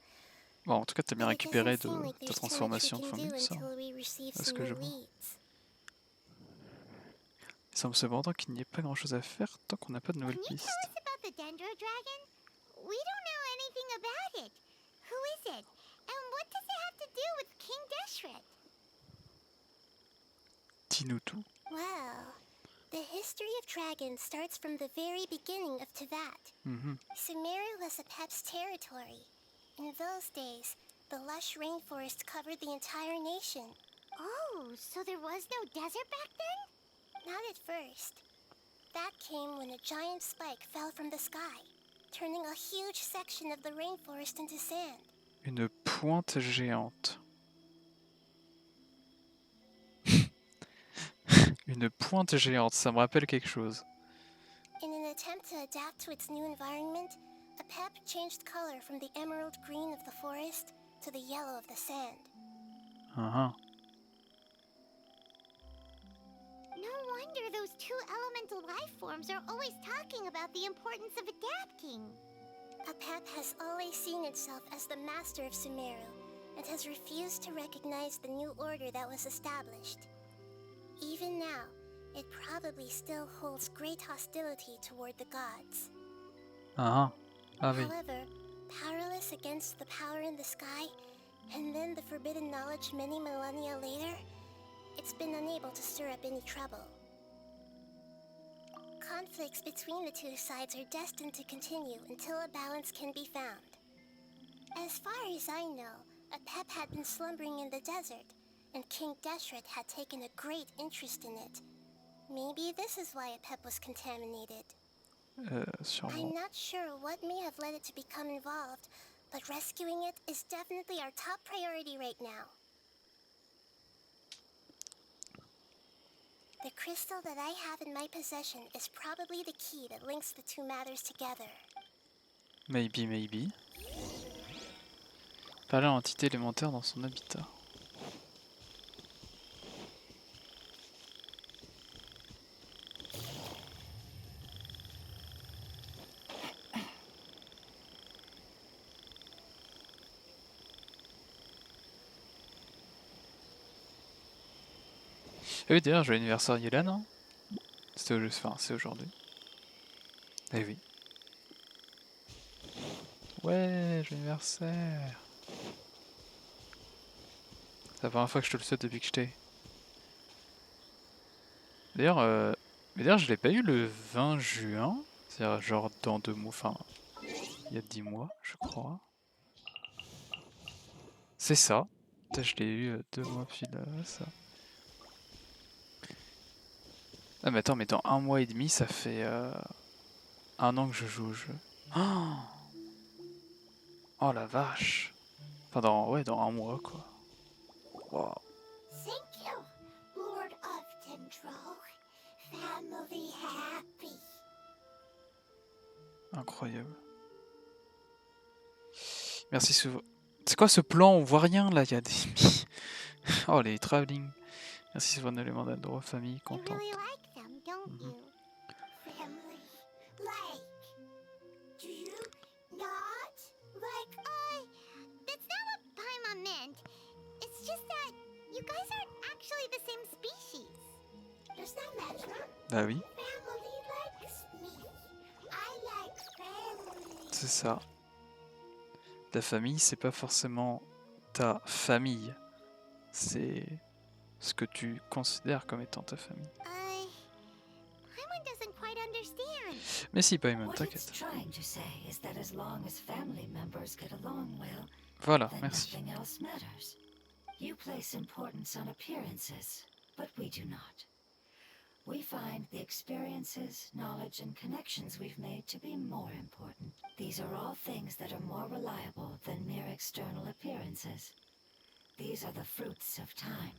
Bon, en tout cas, t'as bien But it récupéré doesn't seem like ta there's too much we transformation de can do fungus, hein, until we receive parce some que je new vois. leads. Il semble cependant qu'il n'y ait pas grand chose à faire tant qu'on n'a pas de Can nouvelles you tell pistes. us about the Dendro Dragon? We don't know anything about it. Who is it? And what does it have to do with King Deshret? Dis-nous tout. Well, the history of dragons starts from the very beginning of Tevat. Mhm. Sumeru was Apep's territory. In those days, the lush rainforest covered the entire nation. Oh, so there was no desert back then? Not at first. That came when a giant spike fell from the sky, turning a huge section of the rainforest into sand. Une pointe géante. Une pointe géante, ça me rappelle quelque chose. In an attempt to adapt to its new environment, Apep changed color from the emerald green of the forest to the yellow of the sand. Uh-huh. No wonder those two elemental life forms are always talking about the importance of adapting. Apep has always seen itself as the master of Sumeru, and has refused to recognize the new order that was established. Even now, it probably still holds great hostility toward the gods. Ah oui. However, powerless against the power in the sky, and then the forbidden knowledge many millennia later, it's been unable to stir up any trouble. Conflicts between the two sides are destined to continue until a balance can be found. As far as I know, Apep had been slumbering in the desert, and King Deshret had taken a great interest in it. Maybe this is why Apep was contaminated. Sûrement. I'm not sure what may have led it to become involved, but rescuing it is definitely our top priority right now. The crystal that I have in my possession is probably the key that links the two matters together. Maybe, maybe. Parler à l'entité élémentaire dans son habitat. Ah oui, d'ailleurs, joyeux anniversaire Yélan, hein. C'est aujourd'hui. Eh oui. Ouais, joyeux anniversaire. C'est la première fois que je te le souhaite depuis que je t'ai. D'ailleurs, je l'ai pas eu le 20 juin. C'est-à-dire genre dans 2 mois, enfin, il y a 10 mois, je crois. C'est ça. Putain, je l'ai eu 2 mois pile ça. Ah mais attends, mais dans 1 mois et demi, ça fait 1 an que je joue au jeu. Oh, oh la vache. Enfin dans 1 mois quoi. Wow. Thank you, Lord of Dendro. Family happy. Incroyable. Merci souvent. C'est quoi ce plan? On voit rien là, il y a des... Oh les travelling. Merci souvent d'éléments d'endroit, famille, You contente. really like them, don't you? Family. Like. Do you not? Like, that's not what Paimon meant. It's just that you guys aren't actually the same species. Does that matter? Bah oui, Family likes me. I like family. c'est ça. Ta famille, c'est pas forcément ta famille. C'est ce que tu considères comme étant ta famille. Paimon doesn't quite understand. Mais si, Paimon, What it's t'inquiète. trying to say is that as long as family members get along well, Voilà, then merci. nothing else matters. You place importance on appearances, but we do not. We find the experiences, knowledge, and connections we've made to be more important. These are all things that are more reliable than mere external appearances. These are the fruits of time,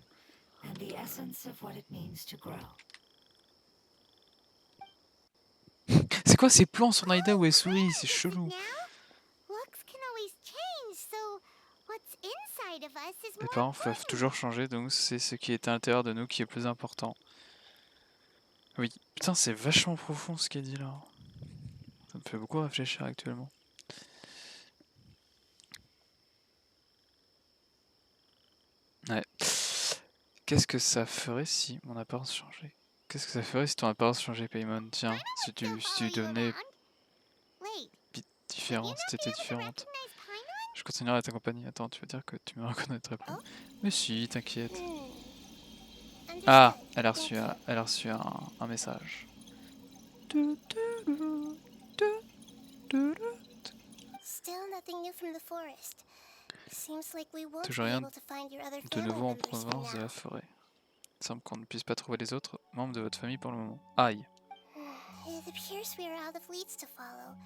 and the essence of what it means to grow. C'est quoi ces plans sur Nahida ou Soirée? C'est chelou. Now, looks can always change, so what's inside of us is Les more parents peuvent important. toujours changer, donc c'est ce qui est à l'intérieur de nous qui est plus important. Oui, putain, c'est vachement profond ce qu'il dit là. Ça me fait beaucoup réfléchir actuellement. Qu'est-ce que ça ferait si mon apparence changeait? Qu'est-ce que ça ferait si ton apparence changeait, Paimon? Tiens, si tu devenais Wait, différente, si t'étais différente. Je continuerai à t'accompagner. Attends, tu veux dire que tu me reconnaîtrais plus? Oh. Mais si, t'inquiète. Understood. Ah, elle a Thank reçu, you. elle a reçu un message. Still nothing new from the forest. Seems like we won't Toujours be rien able to find your other de family nouveau en members for province de la now. forêt. Il semble qu'on ne puisse pas trouver les autres membres de votre famille pour le moment. Aïe. It appears we are out of leads to follow.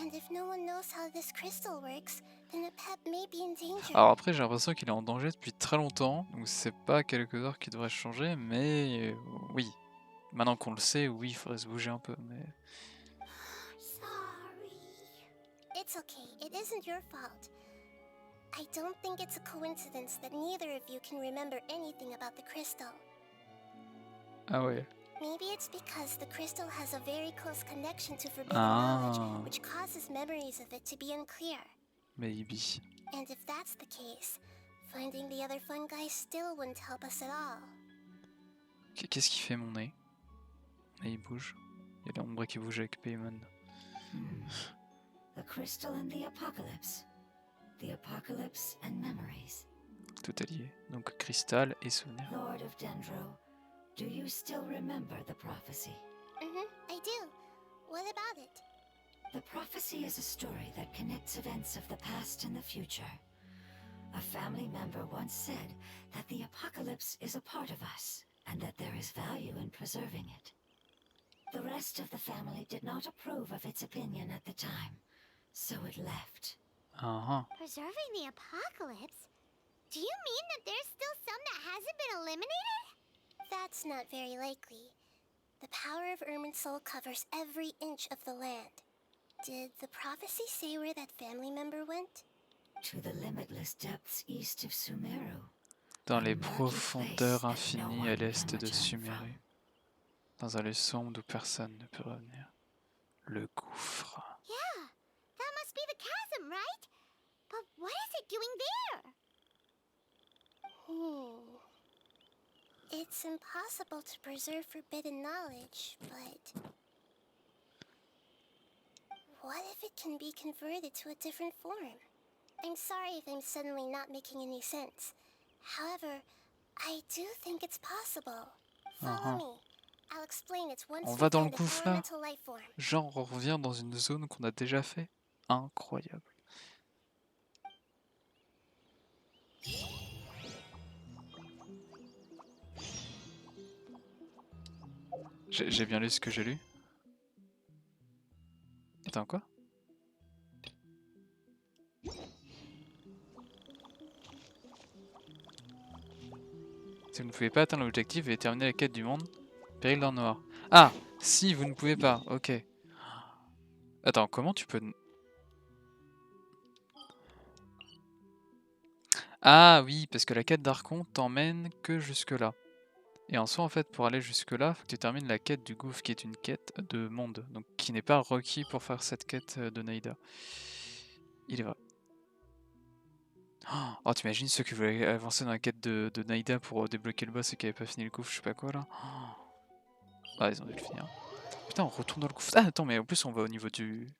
And if no one knows how this crystal works, then the pet may be in danger. Alors après, j'ai l'impression qu'il est en danger depuis très longtemps, donc c'est pas quelques heures qui devraient changer, mais oui. Maintenant qu'on le sait, oui, il faudrait se bouger un peu, mais... Sorry. It's okay. It isn't your fault. I don't think it's a coincidence that neither of you can remember anything about the crystal. Ah ouais. Maybe it's because the crystal has a very close connection to forbidden Ah. knowledge, which causes memories of it to be unclear. Maybe. And if that's the case, finding the other fungi still wouldn't help us at all. Qu'est-ce qui fait mon nez? Mon nez il bouge. Il y a l'ombre qui bouge avec Paimon. The crystal and the apocalypse. The apocalypse and memories. Tout est lié. Donc cristal et souvenir. Lord of Dendro, do you still remember the prophecy? I do. What about it? The prophecy is a story that connects events of the past and the future. A family member once said that the apocalypse is a part of us, and that there is value in preserving it. The rest of the family did not approve of its opinion at the time, so it left. Preserving the apocalypse? Do you mean that there's still some that hasn't been eliminated? That's not very likely. The power of Irminsul covers every inch of the land. Did the prophecy say where that family member went? To the limitless depths east of Sumeru. Dans les profondeurs infinies à l'est de Sumeru. Dans un lieu sombre d'où personne ne peut revenir. Le gouffre. Yeah, that must be the chasm, right? But what is it doing there? It's impossible to preserve forbidden knowledge, but... what if it can be converted to a different form? I'm sorry if I'm suddenly not making any sense. However, I do think it's possible. Follow me. I'll explain it once On we va dans le find an gouffre là. elemental life form. Genre on revient dans une zone qu'on a déjà fait. Incroyable. J'ai bien lu ce que j'ai lu. Attends, quoi? Si vous ne pouvez pas atteindre l'objectif et terminer la quête du monde, péril dans le noir. Ah! Si vous ne pouvez pas, ok. Attends, comment tu peux... Ah oui, parce que la quête d'Archon t'emmène que jusque là. Et en soi, en fait, pour aller jusque là, faut que tu termines la quête du gouffre, qui est une quête de monde, donc qui n'est pas requis pour faire cette quête de Nahida. Il est vrai. Oh, t'imagines ceux qui voulaient avancer dans la quête de Nahida pour débloquer le boss et qui n'avaient pas fini le gouffre, je sais pas quoi là. Ah, ils ont dû le finir. Putain, on retourne dans le gouffre. Ah, attends, mais en plus, on va au niveau du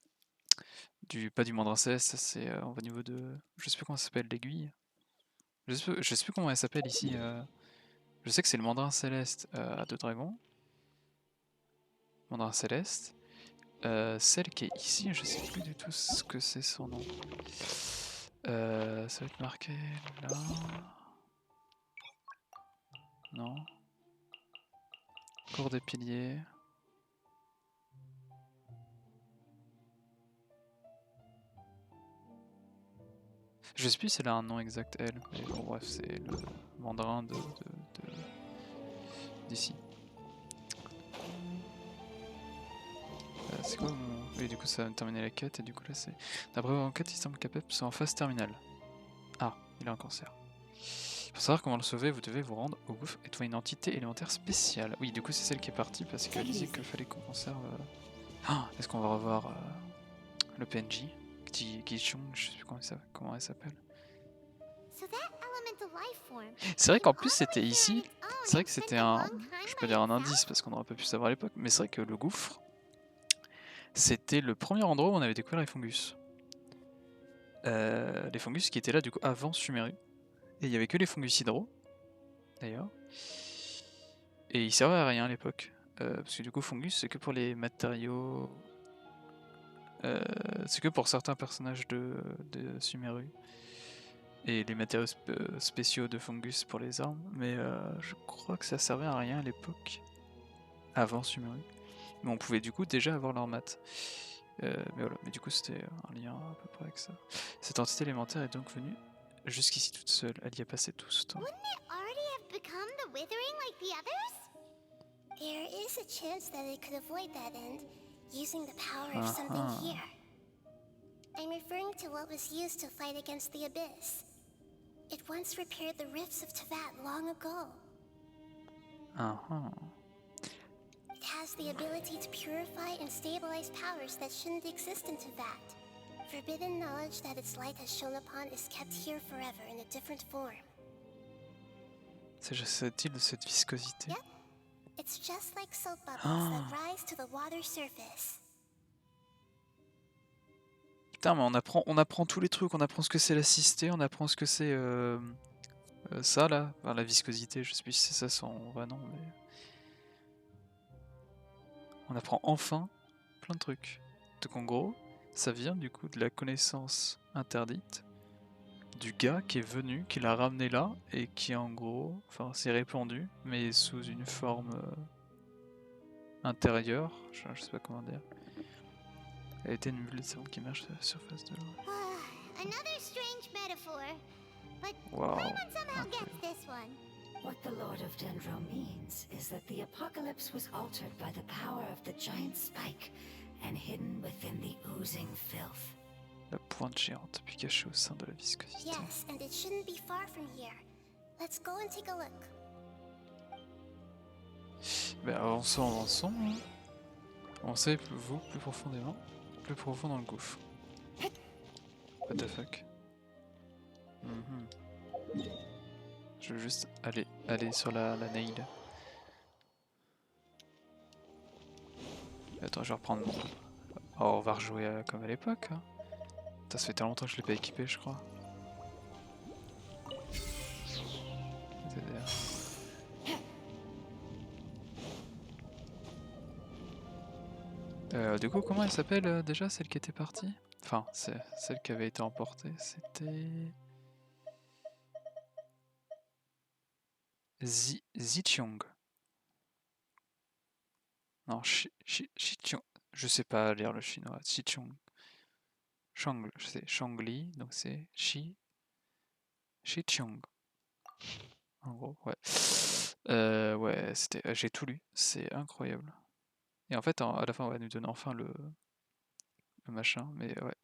pas du mandrin céleste, c'est on va au niveau de... Je sais plus comment ça s'appelle, l'aiguille. Je sais plus comment elle s'appelle ici. Je sais que c'est le mandrin céleste à deux dragons. Mandrin céleste. Celle qui est ici, je sais plus du tout ce que c'est son nom. Ça va être marqué là. Non. Cours des piliers. Je sais plus si elle a un nom exact, elle. Mais bon, bref, c'est le mandarin d'ici. C'est quoi mon... Oui, du coup, ça va me terminer la quête, et du coup, là, c'est... D'après vos enquêtes, il semble qu'Apep soit en phase terminale. Ah, il a un cancer. Pour savoir comment le sauver, vous devez vous rendre au gouffre et trouver une entité élémentaire spéciale. Oui, du coup, c'est celle qui est partie parce qu'elle disait qu'il fallait qu'on conserve... Ah, est-ce qu'on va revoir le PNJ Gichong, je sais plus comment elle s'appelle. So that elemental the life form. C'est vrai qu'en plus All the c'était way here on ici, its own c'est vrai and que spent c'était a un, long time je by peux dire un itself. indice parce qu'on n'aurait pas pu savoir à l'époque, mais c'est vrai que le gouffre, c'était le premier endroit où on avait découvert les fungus. Les fungus qui étaient là du coup avant Sumeru. Et il y avait que les fungus hydro, d'ailleurs. Et ils servaient à rien à l'époque. Parce que du coup fungus c'est que pour les matériaux... c'est que pour certains personnages de Sumeru. Et les matériaux spéciaux de fungus pour les armes. Mais je crois que ça servait à rien à l'époque. Avant Sumeru. Mais on pouvait du coup déjà avoir leur mat. Mais voilà, mais du coup c'était un lien à peu près avec ça. Cette entité élémentaire est donc venue jusqu'ici toute seule. Elle y a passé tout ce temps. Wouldn't it already have become the Withering like the others? There is a chance that it could avoid that end, using the power of something here. I'm referring to what was used to fight against the Abyss. It once repaired the rifts of Tevat long ago. It has the ability to purify and stabilize powers that shouldn't exist in Tevat. Forbidden knowledge that its light has shone upon is kept here forever in a different form. S'agit-il de cette viscosité? Yep. It's just like soap bubbles that rise to the water's surface. Putain, mais on apprend tous les trucs, on apprend ce que c'est l'assisté, on apprend ce que c'est ça là, enfin, la viscosité, je sais plus si c'est ça son vrai nom, mais... On apprend enfin plein de trucs. Donc en gros, ça vient du coup de la connaissance interdite du gars qui est venu, qui l'a ramené là, et qui en gros, enfin s'est répandu, mais sous une forme intérieure, je sais pas comment dire. Elle était une bulle de savon qui marche sur la surface de l'eau. Another strange metaphor, but Wow. Paimon somehow gets this one. What the Lord of Dendro means is that the apocalypse was altered by the power of the giant spike and hidden within the oozing filth. La pointe géante, puis cachée au sein de la viscosité. Yes, and it shouldn't be far from here. Let's go and take a look. Ben avançons, hein. Avancez, vous, plus profondément, plus profond dans le gouffre. What the fuck. Je veux juste aller sur la Nahida. Attends, je vais reprendre mon... Oh, on va rejouer comme à l'époque. Hein. Ça fait tellement longtemps que je l'ai pas équipé, je crois. Du coup, comment elle s'appelle déjà, celle qui était partie? Enfin, c'est celle qui avait été emportée, c'était... Zichong. Non, Shichong. Je sais pas lire le chinois. Shichong. Shang, c'est Shangli, donc c'est Shichong. En gros, ouais. Ouais, c'était, j'ai tout lu, c'est incroyable. Et en fait, à la fin, on va nous donner enfin le machin, mais ouais.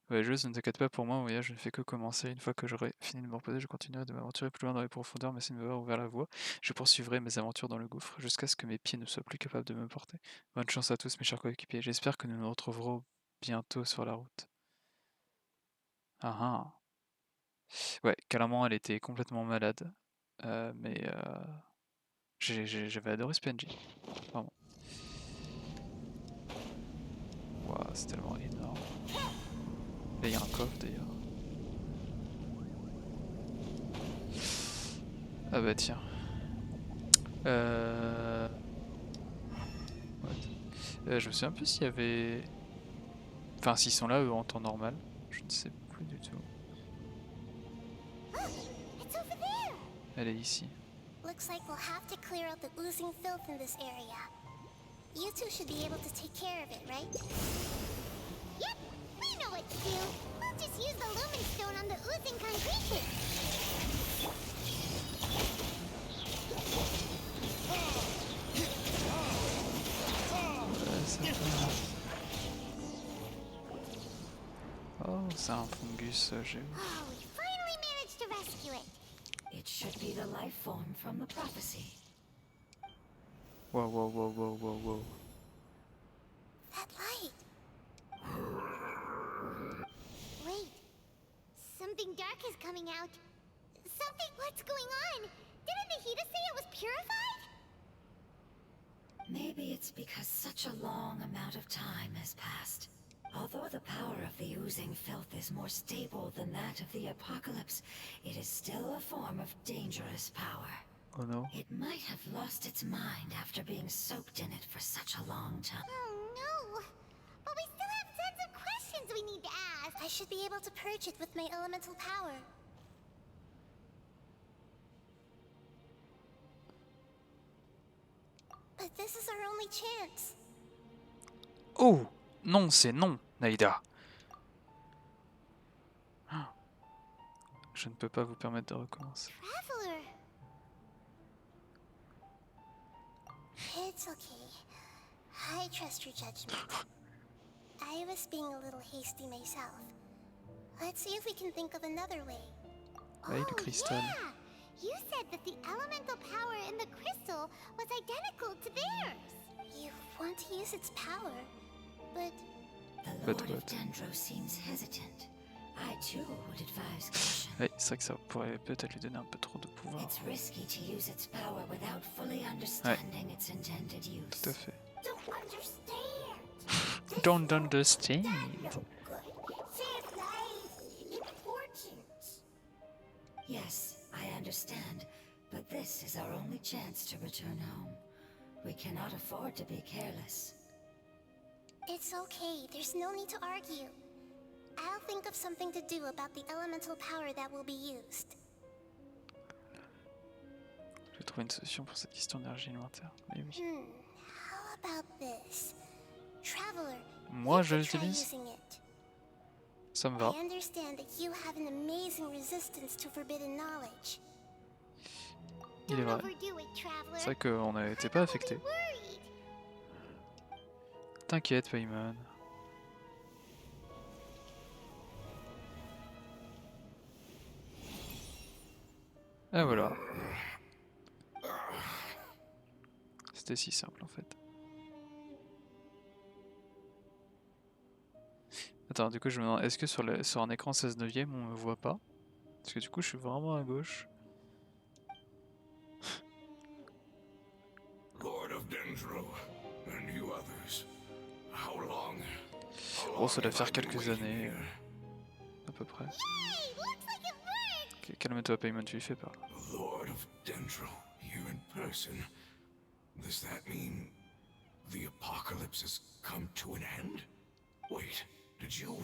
Ouais, juste ne t'inquiète pas pour moi, mon voyage ne fait que commencer. Une fois que j'aurai fini de me reposer, je continuerai de m'aventurer plus loin dans les profondeurs, mais s'il me va ouvert la voie, je poursuivrai mes aventures dans le gouffre, jusqu'à ce que mes pieds ne soient plus capables de me porter. Bonne chance à tous mes chers coéquipiers, j'espère que nous nous retrouverons bientôt sur la route. Ah ah. Ouais, carrément, elle était complètement malade, mais j'avais adoré ce PNJ, vraiment. Waouh, c'est tellement énorme. Là, il y a un coffre d'ailleurs. Ah bah tiens. Je me souviens plus s'il y avait... Enfin, s'ils sont là eux en temps normal. Je ne sais plus du tout. It's over there. Elle est ici. Looks like we'll have to clear out the oozing filth in this area. You two should be able to take care of it, right? Yep, we know what to do. We'll just use the lumen stone on the oozing concretion. Oh, c'est un fungus géant. Oh, we finally managed to rescue it. It should be the life form from the prophecy. Wow. That light. Wait. Something dark is coming out. Something. What's going on? Didn't Nahida say it was purified? Maybe it's because such a long amount of time has passed. Although the power of the oozing filth is more stable than that of the apocalypse, it is still a form of dangerous power. Oh no. It might have lost its mind after being soaked in it for such a long time. Oh no! But we still have tons of questions we need to ask. I should be able to purge it with my elemental power. But this is our only chance. Oh non, c'est non, Nahida. Je ne peux pas vous permettre de recommencer. Traveler! It's okay. I trust your judgment. I was being a little hasty myself. Let's see if we can think of another way. Oui, le cristal. Yeah! You said that the elemental power in the crystal was identical to theirs. You want to use its power, but... The Lord of Dendro seems hesitant. I too would advise caution. Oui, c'est vrai que ça pourrait peut-être lui donner un peu trop de pouvoir. It's risky to use its power without fully understanding its intended use. Tout à fait. Don't understand! Don't understand. No good. Save lives! Important! Yes, I understand, but this is our only chance to return home. We cannot afford to be careless. It's okay, there's no need to argue. I'll think of something to do about the elemental power that will be used. Je vais trouver une solution pour cette question d'énergie élémentaire. Mais oui. How about this? Traveler, Moi, you je could try l'utilise. using it. Ça me va. I understand that you have an amazing resistance to forbidden knowledge. Il est Don't vrai. overdo it, Traveler. C'est vrai qu'on n'était pas affecté. I'm worried. T'inquiète, Paimon. Et voilà. C'était si simple en fait. Attends, du coup je me demande, est-ce que sur un écran 16 neuvième on me voit pas? Parce que du coup je suis vraiment à gauche. Lord of Dendro, and you others, how long? Oh, ça doit faire quelques années, à peu près. Yay! Looks like it worked! Ok, calme-toi Paimon, tu y fais pas. Lord of Dendro, here in person. Does that mean the apocalypse has come to an end? Wait, did you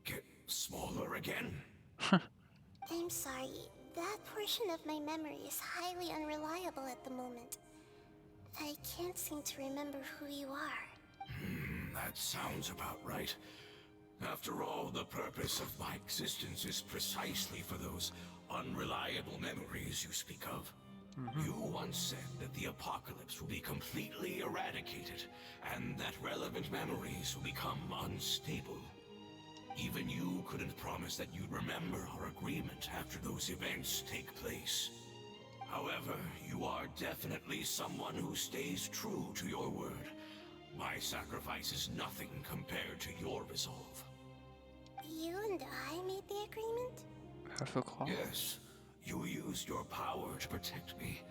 get smaller again? I'm sorry. That portion of my memory is highly unreliable at the moment. I can't seem to remember who you are. That sounds about right. After all, the purpose of my existence is precisely for those unreliable memories you speak of. You once said that the apocalypse will be completely eradicated, and that relevant memories will become unstable. Even you couldn't promise that you'd remember our agreement after those events take place. However, you are definitely someone who stays true to your word. My sacrifice is nothing compared to your resolve. You and I made the agreement? Faut croire. Yes, you used your power to protect me.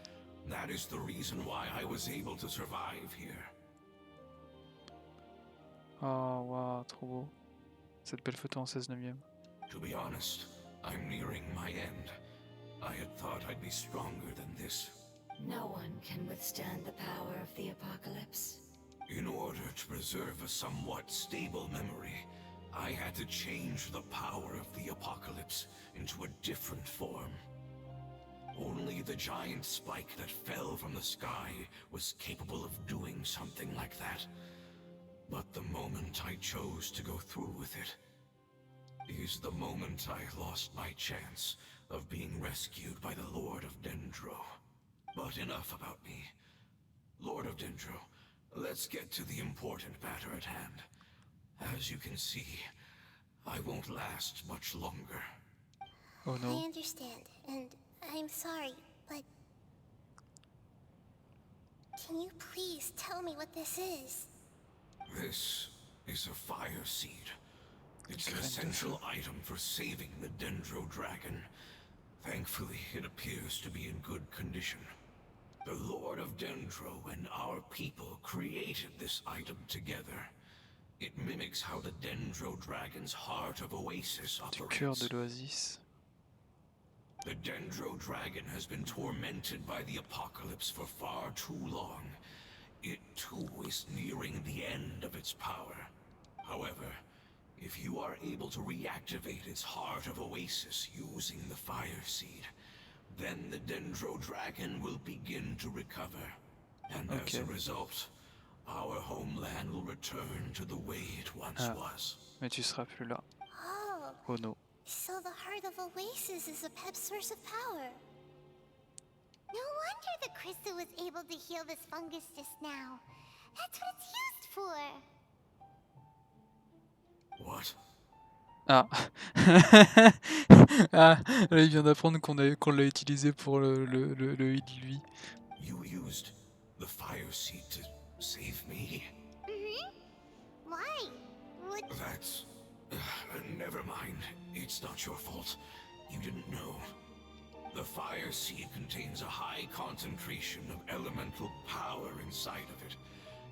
That is the reason why I was able to survive here. Oh waouh, trop beau. Cette belle photo en 16 neuvième. To be honest, I'm nearing my end. I had thought I'd be stronger than this. No one can withstand the power of the apocalypse. In order to preserve a somewhat stable memory, I had to change the power of the apocalypse into a different form. Only the giant spike that fell from the sky was capable of doing something like that. But the moment I chose to go through with it is the moment I lost my chance of being rescued by the Lord of Dendro. But enough about me. Lord of Dendro, let's get to the important matter at hand. As you can see, I won't last much longer. Oh I non. understand, and I'm sorry, but... Can you please tell me what this is? This is a fire seed. It's an Graine de essential item for saving the Dendro dragon. Thankfully, it appears to be in good condition. The Lord of Dendro and our people created this item together. It mimics how the Dendro Dragon's heart of Oasis Du cœur de operates. l'oasis. The Dendro Dragon has been tormented by the apocalypse for far too long. It too is nearing the end of its power. However, if you are able to reactivate its heart of Oasis using the Fire Seed, then the Dendro Dragon will begin to recover. And as a result, our homeland will return to the way it once was. Mais tu seras plus là. Oh, Oh no. so the heart of Oasis is a pep source of power. No wonder the crystal was able to heal this fungus just now. That's what it's used for. What? Ah. Ah, là il vient d'apprendre qu'on l'a utilisé pour le heal lui. You used the Fire Seed to save me? Why? What? That's... never mind. It's not your fault. You didn't know. The Fire Seed contains a high concentration of elemental power inside of it.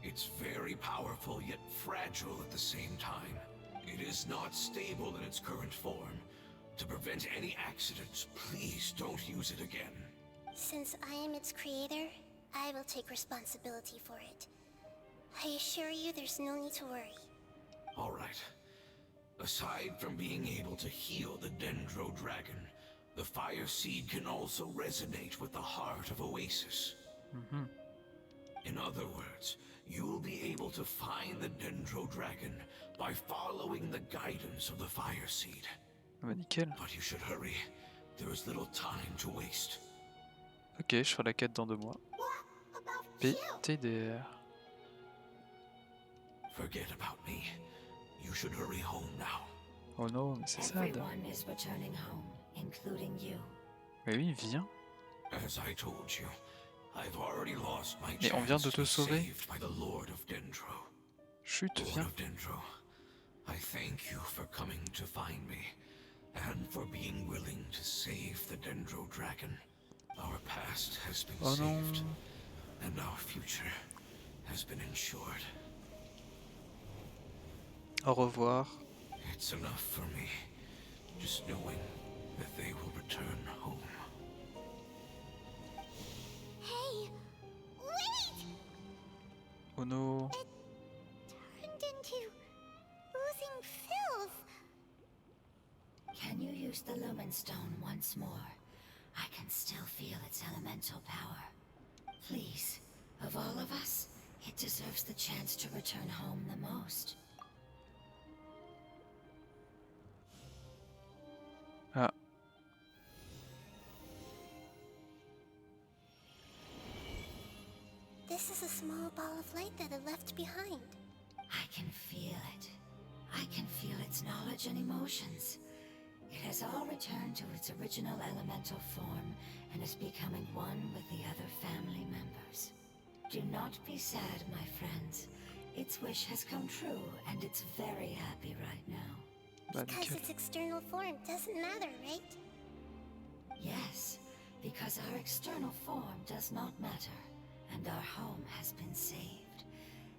It's very powerful yet fragile at the same time. It is not stable in its current form. To prevent any accidents, please don't use it again. Since I am its creator, I will take responsibility for it. I assure you there's no need to worry. All right. Aside from being able to heal the Dendro Dragon, the Fire Seed can also resonate with the heart of Oasis. In other words, you'll be able to find the Dendro Dragon by following the guidance of the Fire Seed. Ah bah nickel. But you should hurry. There is little time to waste. Ok, je ferai la quête dans 2 mois. PTDR. Forget about me. You should hurry home now. Oh non, mais c'est sad. Everyone is returning home, including you. Mais oui, viens. As I told you, I've already lost my Mais on vient chance de to te be sauver. saved by the Lord of Dendro. Chut, Lord viens. of Dendro, I thank you for coming to find me, and for being willing to save the Dendro Dragon. Our past has been Oh non. saved, and our future has been ensured. Au revoir. It's enough for me, just knowing that they will return home. Hey! Wait! Oh no. Turned into oozing filth. Can you use the Lumen Stone once more? I can still feel its elemental power. Please, of all of us, it deserves the chance to return home the most. Ah. This is a small ball of light that it left behind. I can feel it. I can feel its knowledge and emotions. It has all returned to its original elemental form and is becoming one with the other family members. Do not be sad, my friends. Its wish has come true, and it's very happy right now. Bah Because nickel. its external form doesn't matter, right? Yes, because our external form does not matter, and our home has been saved.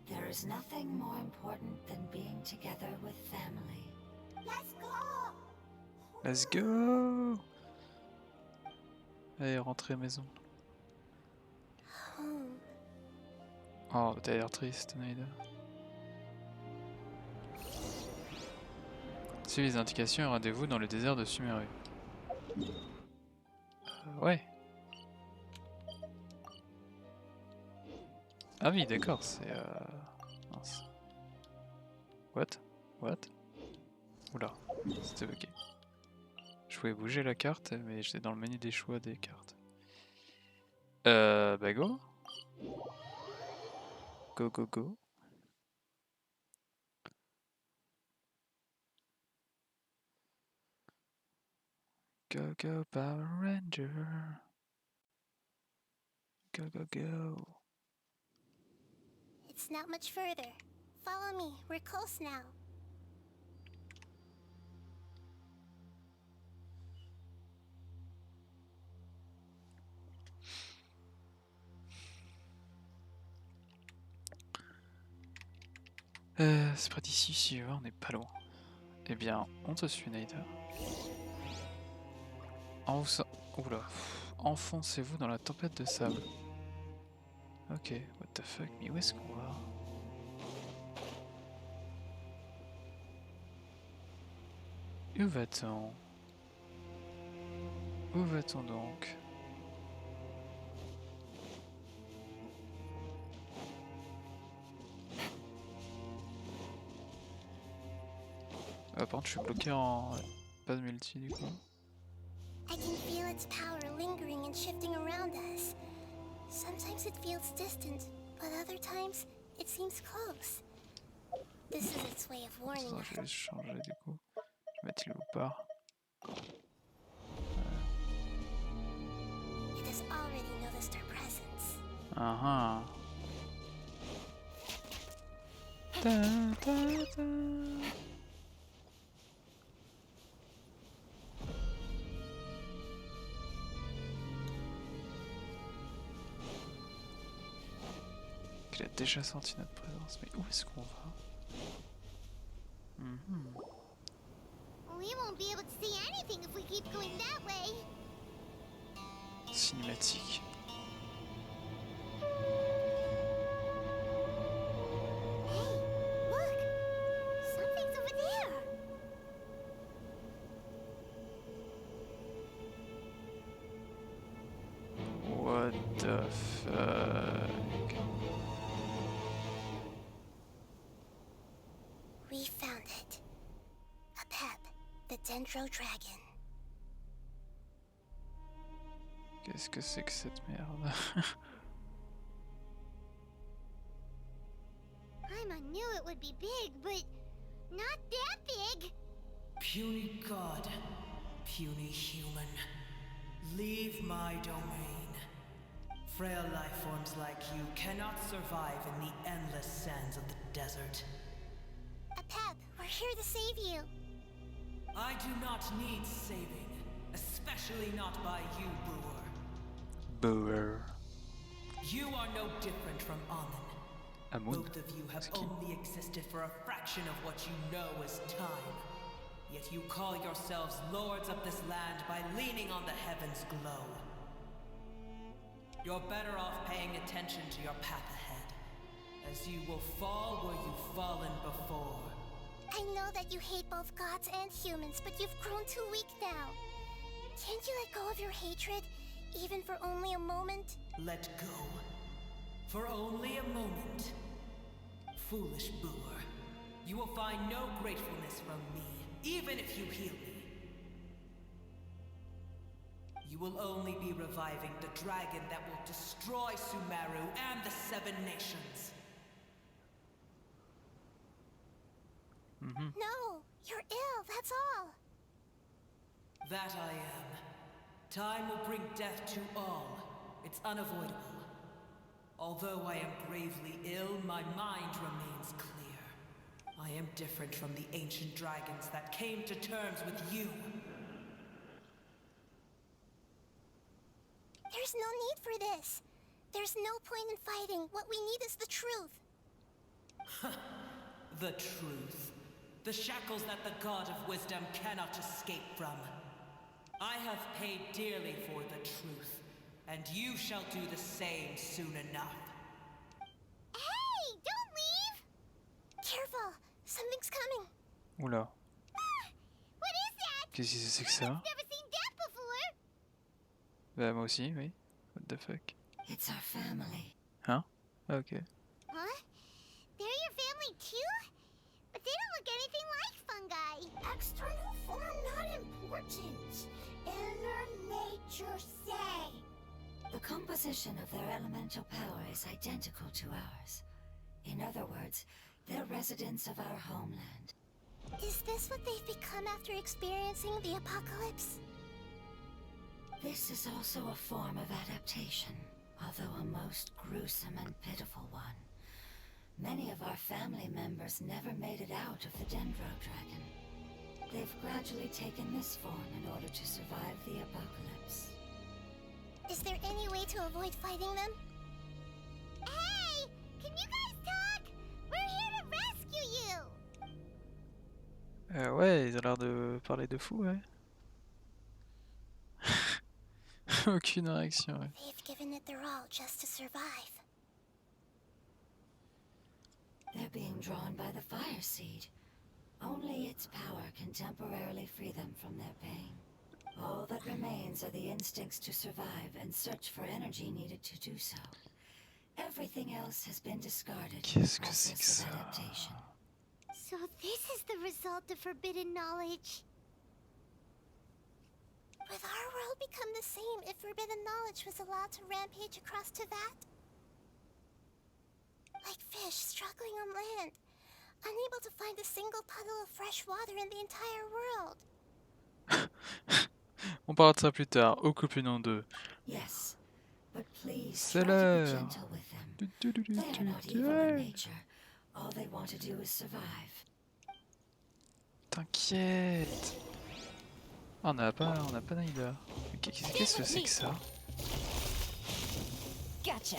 There is nothing more important than being together with family. Let's go! Let's go. Allez, rentrez à maison. Home. Oh, t'as l'air triste, Nahida. Suivez les indications et rendez-vous dans le désert de Sumeru. Ouais. Ah oui, d'accord, c'est... mince. What? What? Oula, c'était ok. Je pouvais bouger la carte, mais j'étais dans le menu des choix des cartes. Bah go. Go, go, go. Go, go, Power Ranger. Go, go, go. It's not much further. Follow me. We're close now. C'est près d'ici, si on n'est pas loin. Eh bien, on te suit, Nahida. Oula. Enfoncez-vous dans la tempête de sable. Ok, what the fuck, mais où est-ce qu'on va? Où va-t-on? Où va-t-on donc? Ah, par contre, je suis bloqué en... Pas de multi, du coup. I can feel its power lingering and shifting around us. Sometimes it feels distant, but other times it seems close. This is its way of warning Attends, je vais us. changer, du coup. Va-t-il ou pas? It has already noticed our presence. Ah ah. Ta, ta, ta. Il a déjà senti notre présence, mais où est-ce qu'on va? We won't be able to see anything if we keep going that way. Cinématique. Hey, look! Something's over there! What the fuck? We found it. A pep, the Dendro Dragon. Qu'est-ce que c'est que cette merde? Paimon knew it would be big, but not that big. Puny god, puny human, leave my domain. Frail life forms like you cannot survive in the endless sands of the desert. A pep, we're here to save you. I do not need saving, especially not by you, Brewer. Boer. You are no different from Amun. Amun? Both of you have C'est qui? only existed for a fraction of what you know as time. Yet you call yourselves lords of this land by leaning on the heavens' glow. You're better off paying attention to your path ahead, as you will fall where you've fallen before. I know that you hate both gods and humans, but you've grown too weak now. Can't you let go of your hatred, even for only a moment? Let go. For only a moment. Foolish Boer, you will find no gratefulness from me, even if you heal me. You will only be reviving the dragon that will destroy Sumeru and the Seven Nations. No, you're ill, that's all. That I am. Time will bring death to all. It's unavoidable. Although I am gravely ill, my mind remains clear. I am different from the ancient dragons that came to terms with you. There's no need for this. There's no point in fighting. What we need is the truth. The truth. The shackles that the God of wisdom cannot escape from. I have paid dearly for the truth, and you shall do the same soon enough. Hey, don't leave! Careful, something's coming. Oula. What is that? Qu'est-ce que c'est que ça? Never seen that before. Bah moi aussi, oui. What the fuck? It's our family. Hein? Ah, ok. Huh? They're your family too? But they don't look anything like fungi. External form not important. Inner nature say. The composition of their elemental power is identical to ours. In other words, they're residents of our homeland. Is this what they've become after experiencing the apocalypse? This is also a form of adaptation, although a most gruesome and pitiful one. Many of our family members never made it out of the Dendro Dragon. They've gradually taken this form in order to survive the apocalypse. Is there any way to avoid fighting them? Hey! Can you guys talk? We're here to rescue Ouais, ils ont l'air de parler de fou, ouais. Aucune réaction, ouais. They've given it their all just to survive. They're being drawn by the fire seed. Only its power can temporarily free them from their pain. All that remains are the instincts to survive and search for energy needed to do so. Everything else has been discarded in the Qu'est-ce que c'est que process of ça? adaptation. So this is the result of forbidden knowledge. Would our world become the same if forbidden knowledge was allowed to rampage across Teyvat? Like fish struggling on land, unable to find a single puddle of fresh water in the entire world. On parlera de ça plus tard. Occupons 2. Yes, but please C'est try to be l'heure. gentle with them. They are not evil in nature. All they want to do is survive. T'inquiète. Ah, on n'a pas Nahida. Qu'est-ce que c'est que ça? Gotcha.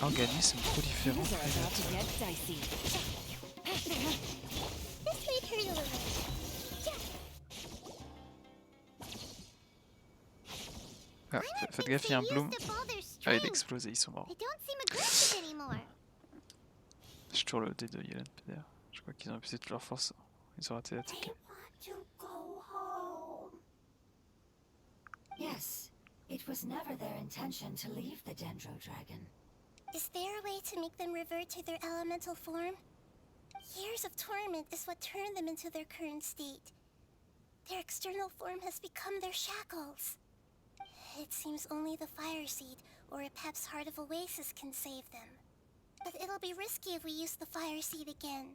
Organisme proliférant. Things are about to get dicey. This made hurt a little. Ah, faites gaffe, il y a un bloom. Ah, il a explosé, ils sont morts. They don't seem aggressive anymore. J'ai toujours le D de Yellen PDR. Je crois qu'ils ont épuisé toute leur force. Ils ont été attaqués. To go home. Yes, it was never their intention to leave the Dendro Dragon. Is there a way to make them revert to their elemental form? Years of torment is what turned them into their current state. Their external form has become their shackles. It seems only the fire seed or a Pep's Heart of Oasis can save them. But it'll be risky if we use the fire seed again.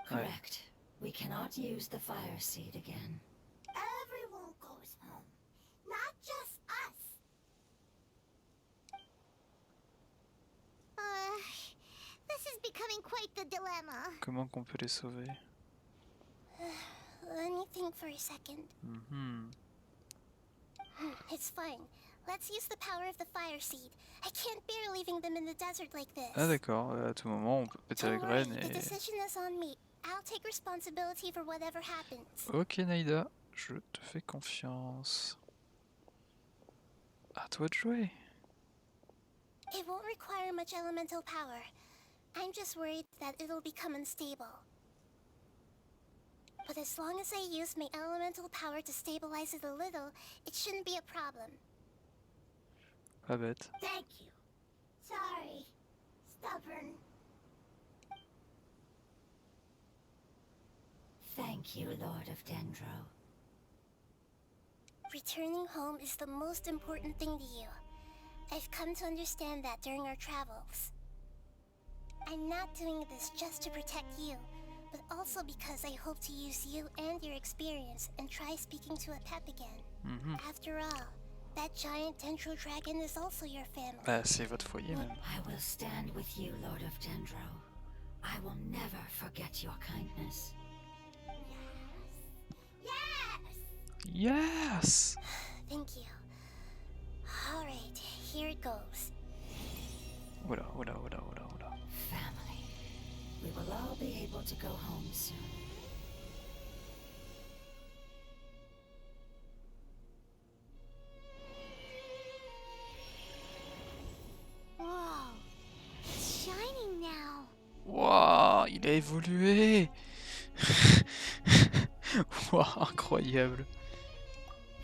Correct. We cannot use the fire seed again. Everyone goes home, not just us. This is becoming quite the dilemma. Comment qu'on peut les sauver? Let me think for a second. It's fine. Let's use the power of the fire seed. I can't bear leaving them in the desert like this. Ah d'accord, à tout moment on peut péter la Don't worry, graine the et... decision is on me. I'll take responsibility for whatever happens. Ok Nahida, je te fais confiance. À toi de jouer. It won't require much elemental power. I'm just worried that it'll become unstable. But as long as I use my elemental power to stabilize it a little, it shouldn't be a problem. Pas bête. Thank you. Sorry. Stubborn. Thank you, Lord of Dendro. Returning home is the most important thing to you. I've come to understand that during our travels. I'm not doing this just to protect you, but also because I hope to use you and your experience and try speaking to a Pep again. After all, that giant Dendro dragon is also your family. Bah c'est votre foyer même. I will stand with you, Lord of Dendro. I will never forget your kindness. Yes! Yes! Thank you. Alright, here it goes. Oula. Family. We will all be able to go home soon. Whoa, it's shining now. Waouh, il a évolué. Waouh, incroyable.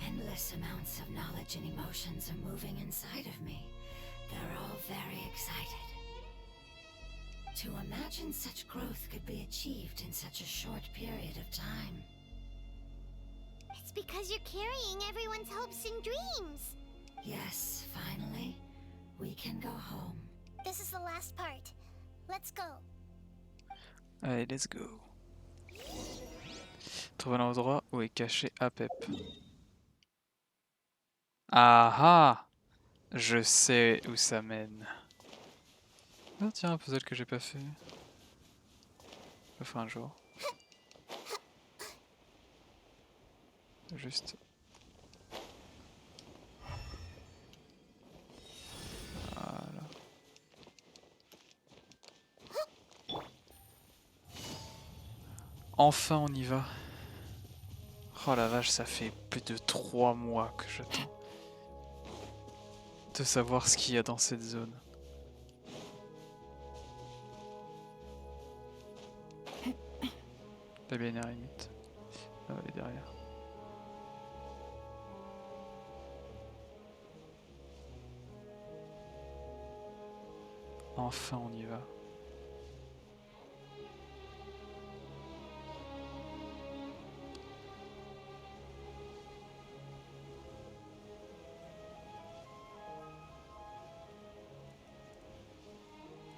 Endless amounts of knowledge and emotions are moving inside of me. They're all very excited. To imagine such growth could be achieved in such a short period of time. It's because you're carrying everyone's hopes and dreams. Yes, finally, we can go home. This is the last part. Let's go. Allez, let's go. Trouver l'endroit où est caché Apep. Ah ah! Je sais où ça mène. Ah tiens, un puzzle que j'ai pas fait. Je le ferai un jour. Juste. Voilà. Enfin on y va. Oh la vache, ça fait plus de 3 mois que j'attends de savoir ce qu'il y a dans cette zone. La bien limite. Ah, elle est derrière. Enfin on y va.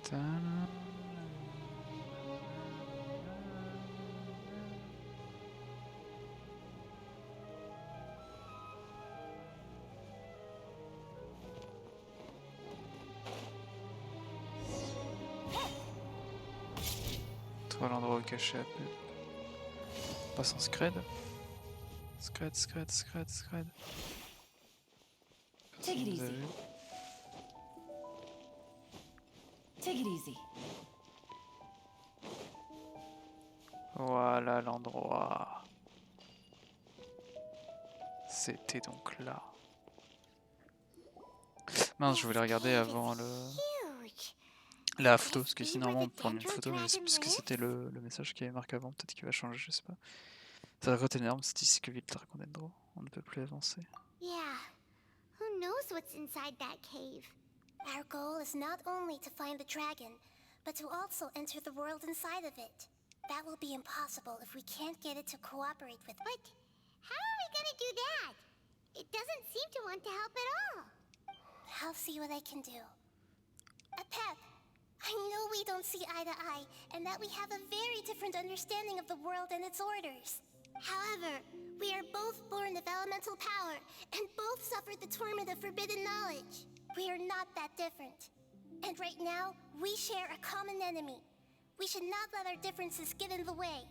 Tadam. Trouve l'endroit caché à peu. Passe en scred. Scred. Take it Personne nous a easy. vu. Take it easy. Voilà l'endroit. C'était donc là. Mince, je voulais regarder avant Huge. la photo, parce que This sinon be where normalement on the peut prendre une Dendro photo, mais je sais Dragon plus ce que c'était lives? le message qui avait marqué avant, peut-être qu'il va changer, je sais pas. Ça va être énorme, c'est ici que vit le dragon Dendro. On ne peut plus avancer. Yeah. Who knows what's inside that cave? Our goal is not only to find the dragon, but to also enter the world inside of it. That will be impossible if we can't get it to cooperate with. But how are we gonna do that? It doesn't seem to want to help at all. I'll see what I can do. Pep, I know we don't see eye to eye, and that we have a very different understanding of the world and its orders. However, we are both born of elemental power, and both suffered the torment of forbidden knowledge. We are not that different. And right now, we share a common enemy. We should not let our differences get in the way.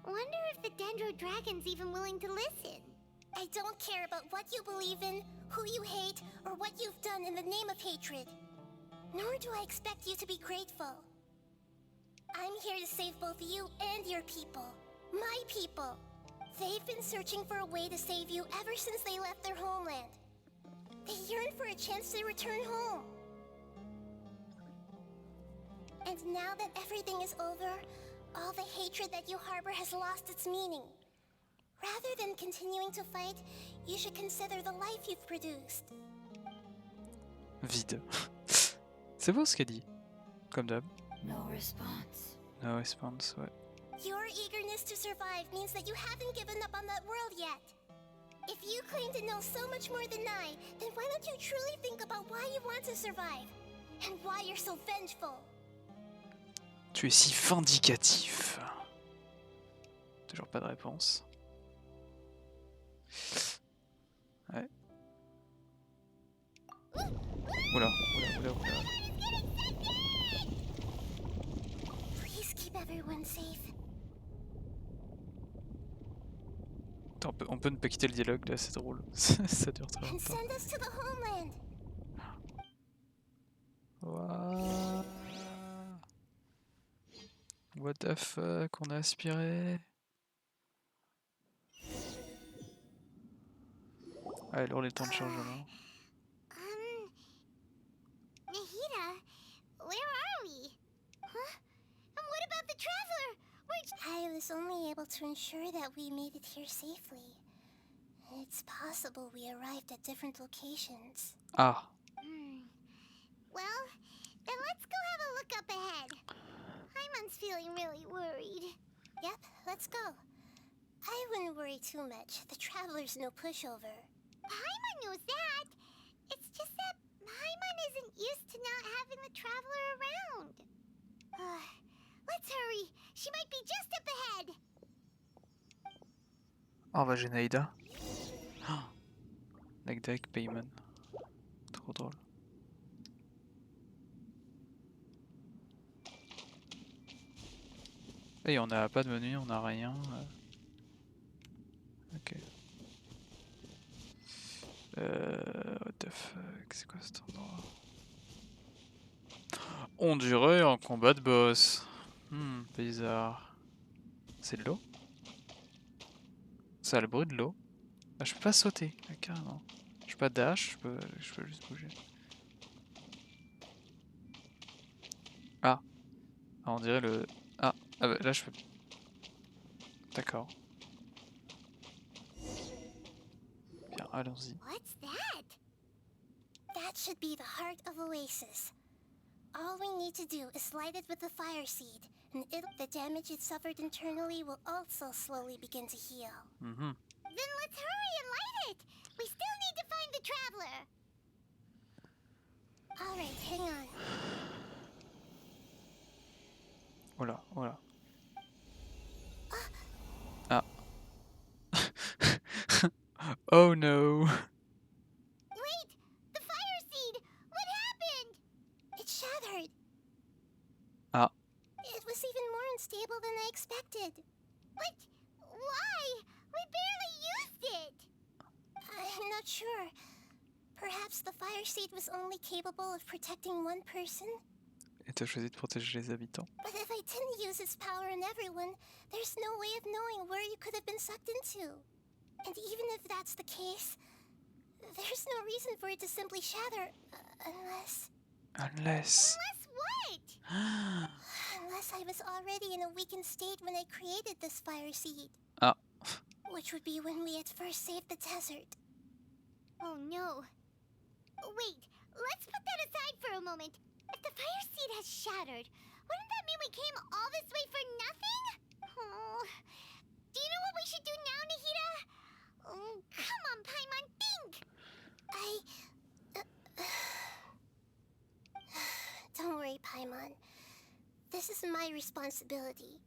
Wonder if the Dendro Dragon's even willing to listen. I don't care about what you believe in, who you hate, or what you've done in the name of hatred. Nor do I expect you to be grateful. I'm here to save both you and your people. My people. They've been searching for a way to save you ever since they left their homeland. They yearn for a chance to return home. And now that everything is over, all the hatred that you harbor has lost its meaning. Rather than continuing to fight, you should consider the life you've produced. Vide. C'est beau ce qu'elle dit. Comme d'hab. No response. No response, ouais. Your eagerness to survive means that you haven't given up on that world yet. If you claim to know so much more than I, then why don't you truly think about why you want to survive? And why you're so vengeful? Tu es si vindicatif. Toujours pas de réponse. Ouais. Oula. Please keep everyone safe. Attends, on peut ne pas quitter le dialogue là, c'est drôle. Ça dure très And longtemps. send us to the homeland. Ouah. What the fuck, on a aspiré. Allez, alors les temps de chargement. Nahida, where are we? Huh? And what about the traveler? I was only able to ensure that we made it here safely. It's possible we arrived at different locations. Ah. Well, then let's go have a look up ahead. Hyman's feeling really worried. Yep, let's go. I wouldn't worry too much. The traveler's no pushover. Hyman knows that. It's just that Hyman isn't used to not having the traveler around. Let's hurry. She might be just up ahead. Oh bah j'ai Nahida. Nahida avec Payman. Trop drôle. Et on a pas de menu, on a rien. Ok. What the fuck, c'est quoi cet endroit? On dirait un combat de boss. Bizarre. C'est de l'eau? Ça a le bruit de l'eau. Ah, je peux pas sauter, ah, carrément. Je peux pas dash, je peux juste bouger. Ah, ah on dirait le... Ah, ah bah là je peux... D'accord. Bien, allons-y. What's that? That should be the heart of Oasis. All we need to do is light it with the fire seed, and the damage it suffered internally will also slowly begin to heal. Mhm. Then let's hurry and light it! We still need to find the traveler! Alright, hang on. Voilà, voilà. Ah. Oh no. Wait! The fire seed! What happened? It shattered. Ah. It was even more unstable than I expected. But why? We barely used it! I'm not sure. Perhaps the fire seed was only capable of protecting one person? Et t'as choisi de protéger les habitants. But if I didn't use its power on everyone, there's no way of knowing where you could have been sucked into. And even if that's the case, there's no reason for it to simply shatter, unless... Unless... Unless what? Unless I was already in a weakened state when I created this fire seed. Ah. Which would be when we had first saved the desert. Oh no. Wait, let's put that aside for a moment. If the fire seed has shattered, wouldn't that mean we came all this way for nothing? Oh. Do you know what we should do now, Nahida? Oh, come on, Paimon, think! Don't worry, Paimon. This is my responsibility.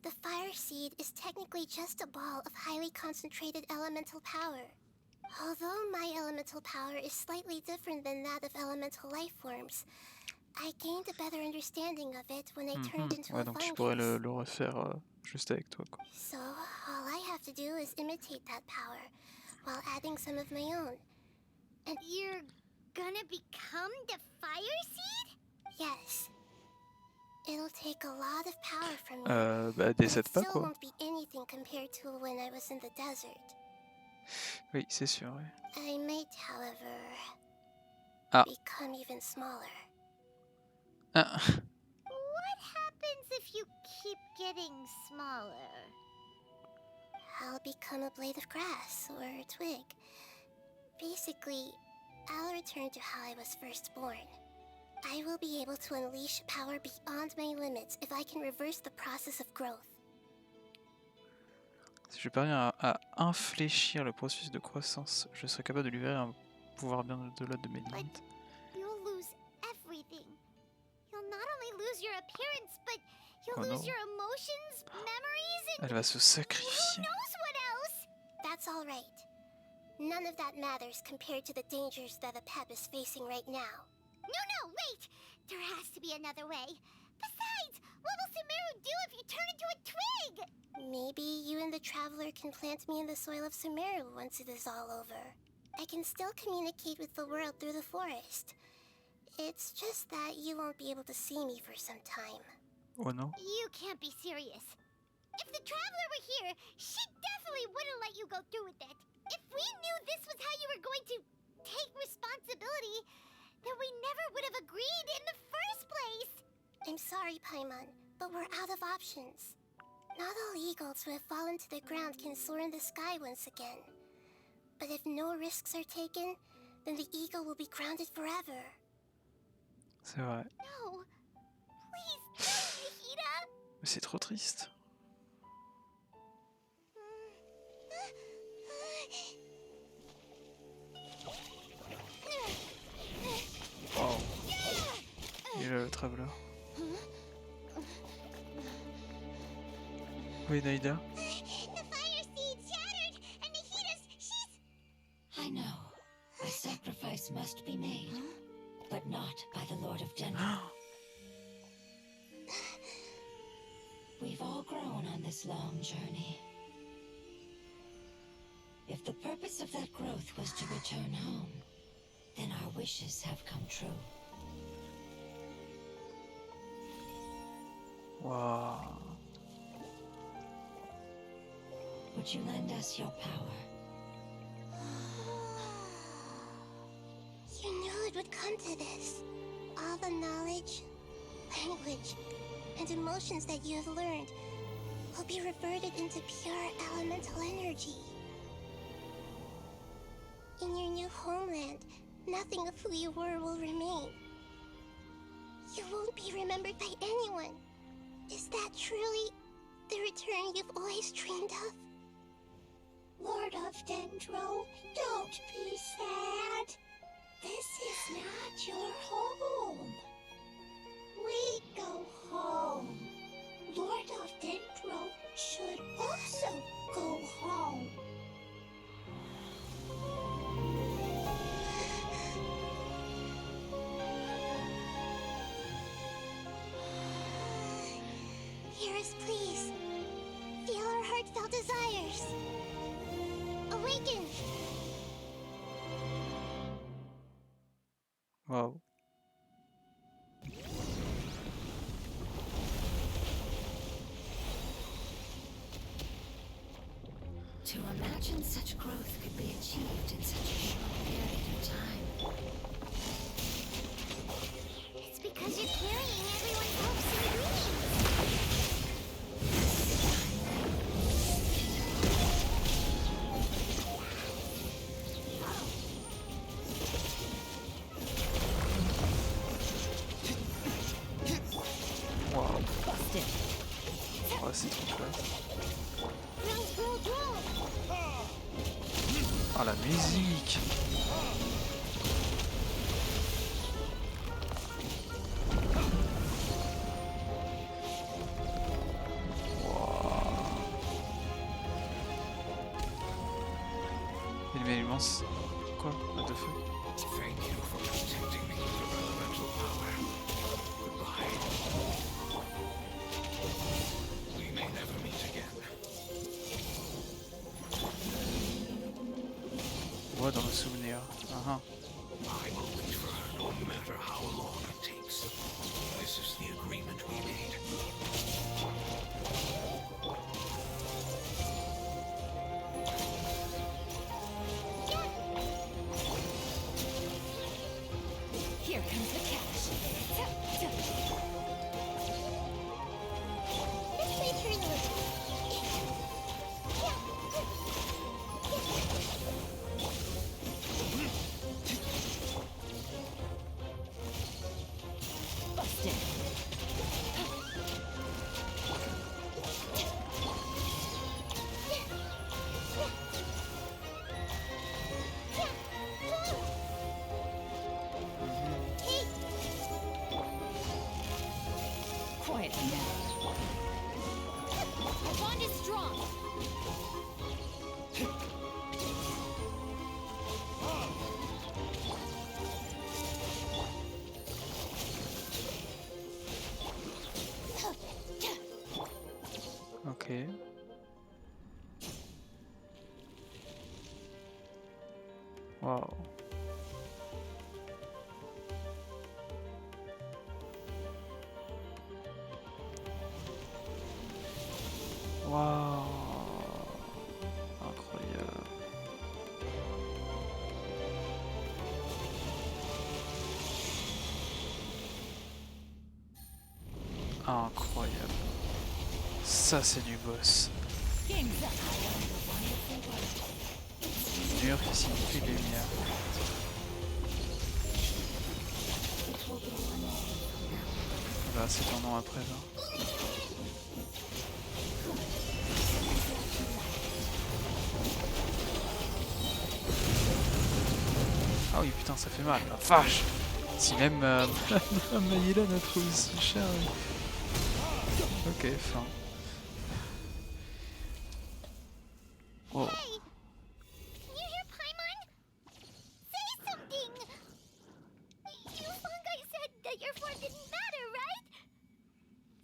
The fire seed is technically just a ball of highly concentrated elemental power. Although my elemental power is slightly different than that of elemental life forms, I gained a better understanding of it when I turned into Ouais, a donc fungus. tu pourrais le refaire juste avec toi, quoi. So, all I have to do is imitate that power, while adding some of my own. And you're gonna become the fire seed? Yes. It'll take a lot of power from me, Bah but it décède pas, still quoi. won't be anything compared to when I was in the desert. Oui, c'est sûr, ouais. I might, however, become even smaller. Ah. What happens if you keep getting smaller? I'll become a blade of grass or a twig. Basically, I'll return to how I was first born. I will be able to unleash power beyond my limits if I can reverse the process of growth. Si je parviens à infléchir le processus de croissance, je serai capable de livrer un pouvoir bien au-delà de mes limites. You'll lose everything. You'll not only lose your appearance, but you'll Oh lose non. your emotions, memories, and Elle va se who sacrifier. knows what else? That's all right. None of that matters compared to the dangers that a pep is facing right now. No, wait! There has to be another way. Besides, what will Sumeru do if you turn into a twig? Maybe you and the Traveler can plant me in the soil of Sumeru once it is all over. I can still communicate with the world through the forest. It's just that you won't be able to see me for some time. Oh non. You can't be serious. If the Traveler were here, she definitely wouldn't let you go through with it. If we knew this was how you were going to take responsibility, then we never would have agreed in the first place. I'm sorry, Paimon, but we're out of options. Not all eagles who have fallen to the ground can soar in the sky once again. But if no risks are taken, then the eagle will be grounded forever. C'est vrai. No, please don't, Nahida. Mais c'est trop triste. Oh. Il est là le traveler. Oui, Nahida. The fire seed shattered, and she's... I know. A sacrifice must be made, but not by the Lord of Denver. We've all grown on this long journey. If the purpose of that growth was to return home, then our wishes have come true. Waouh. would you lend us your power? You knew it would come to this. All the knowledge, language, and emotions that you have learned will be reverted into pure elemental energy. In your new homeland, nothing of who you were will remain. You won't be remembered by anyone. Is that truly the return you've always dreamed of? Lord of Dendro, don't be sad. This is not your home. We go home. Lord of Dendro should also go home. Hear us, please. Feel our heartfelt desires. Awaken! Waouh. To imagine such growth could be achieved in such a short period of time. It's because you're carrying everyone's hopes and dreams. Waouh. Oh, c'est trop classe. Ah, la musique. Il met l'immense. Quoi? What the fuck? Thank you for protecting me with your elemental power. Goodbye. We may never meet again. Moi dans le souvenir. Ah, I will wait for her no matter how long it takes. This is the agreement we made. Here comes the cash. This way, turn a little. Busted. Quietly now. Our bond is strong. ok. Waouh. Waouh. Incroyable. Incroyable. Ça c'est du boss. Mur qui signifie lumière. Là c'est ton nom à présent. Ah oui putain ça fait mal, la vache. Si même Nahida n'a trouvé si cher. Ok, fin. Oh. Hey! Can you hear Paimon? Say something! You fungi said that your form didn't matter, right?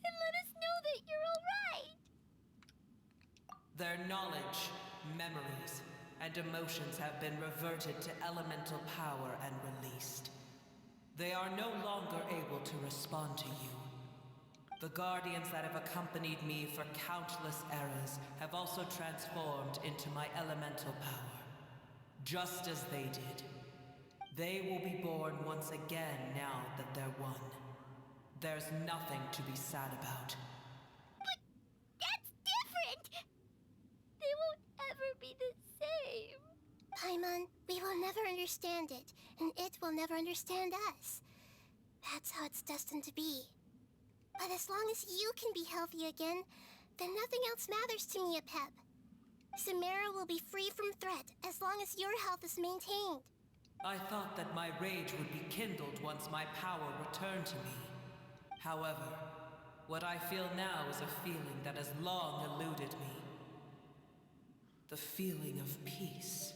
Then let us know that you're alright! Their knowledge, memories, and emotions have been reverted to elemental power and released. They are no longer able to respond to you. The guardians that have accompanied me for countless eras have also transformed into my elemental power, just as they did. They will be born once again now that they're one. There's nothing to be sad about. That's different! They won't ever be the same. Paimon, we will never understand it, and it will never understand us. That's how it's destined to be. But as long as you can be healthy again, then nothing else matters to me, Apep. Samara will be free from threat as long as your health is maintained. I thought that my rage would be kindled once my power returned to me. However, what I feel now is a feeling that has long eluded me. The feeling of peace.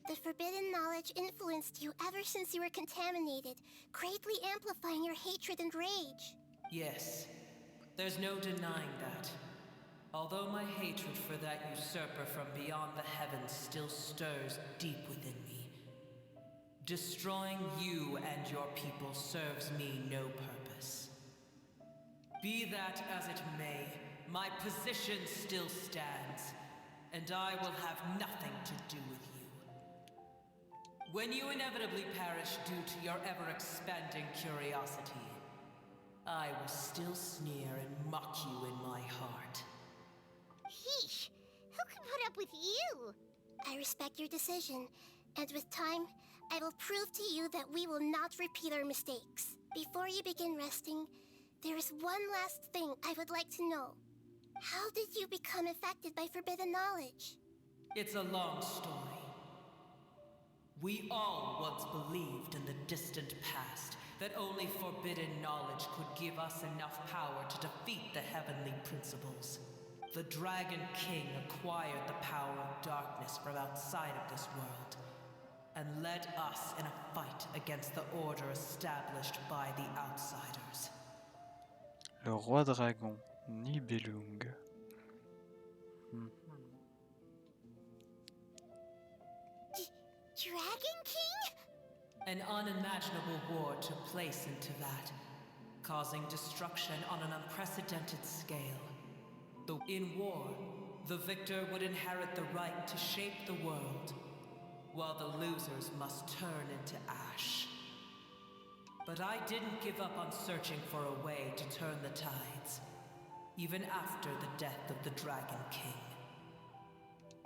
The forbidden knowledge influenced you ever since you were contaminated, greatly amplifying your hatred and rage. Yes, there's no denying that. Although my hatred for that usurper from beyond the heavens still stirs deep within me, destroying you and your people serves me no purpose. Be that as it may, my position still stands, and I will have nothing to do with you. When you inevitably perish due to your ever-expanding curiosity, I will still sneer and mock you in my heart. Heesh! Who can put up with you? I respect your decision, and with time, I will prove to you that we will not repeat our mistakes. Before you begin resting, there is one last thing I would like to know. How did you become affected by forbidden knowledge? It's a long story. We all once believed in the distant past that only forbidden knowledge could give us enough power to defeat the heavenly principles. The Dragon King acquired the power of darkness from outside of this world, and led us in a fight against the order established by the outsiders. Le roi dragon, Nibelung. Dragon King? An unimaginable war took place into that, causing destruction on an unprecedented scale. In war, the victor would inherit the right to shape the world, while the losers must turn into ash. But I didn't give up on searching for a way to turn the tides, even after the death of the Dragon King.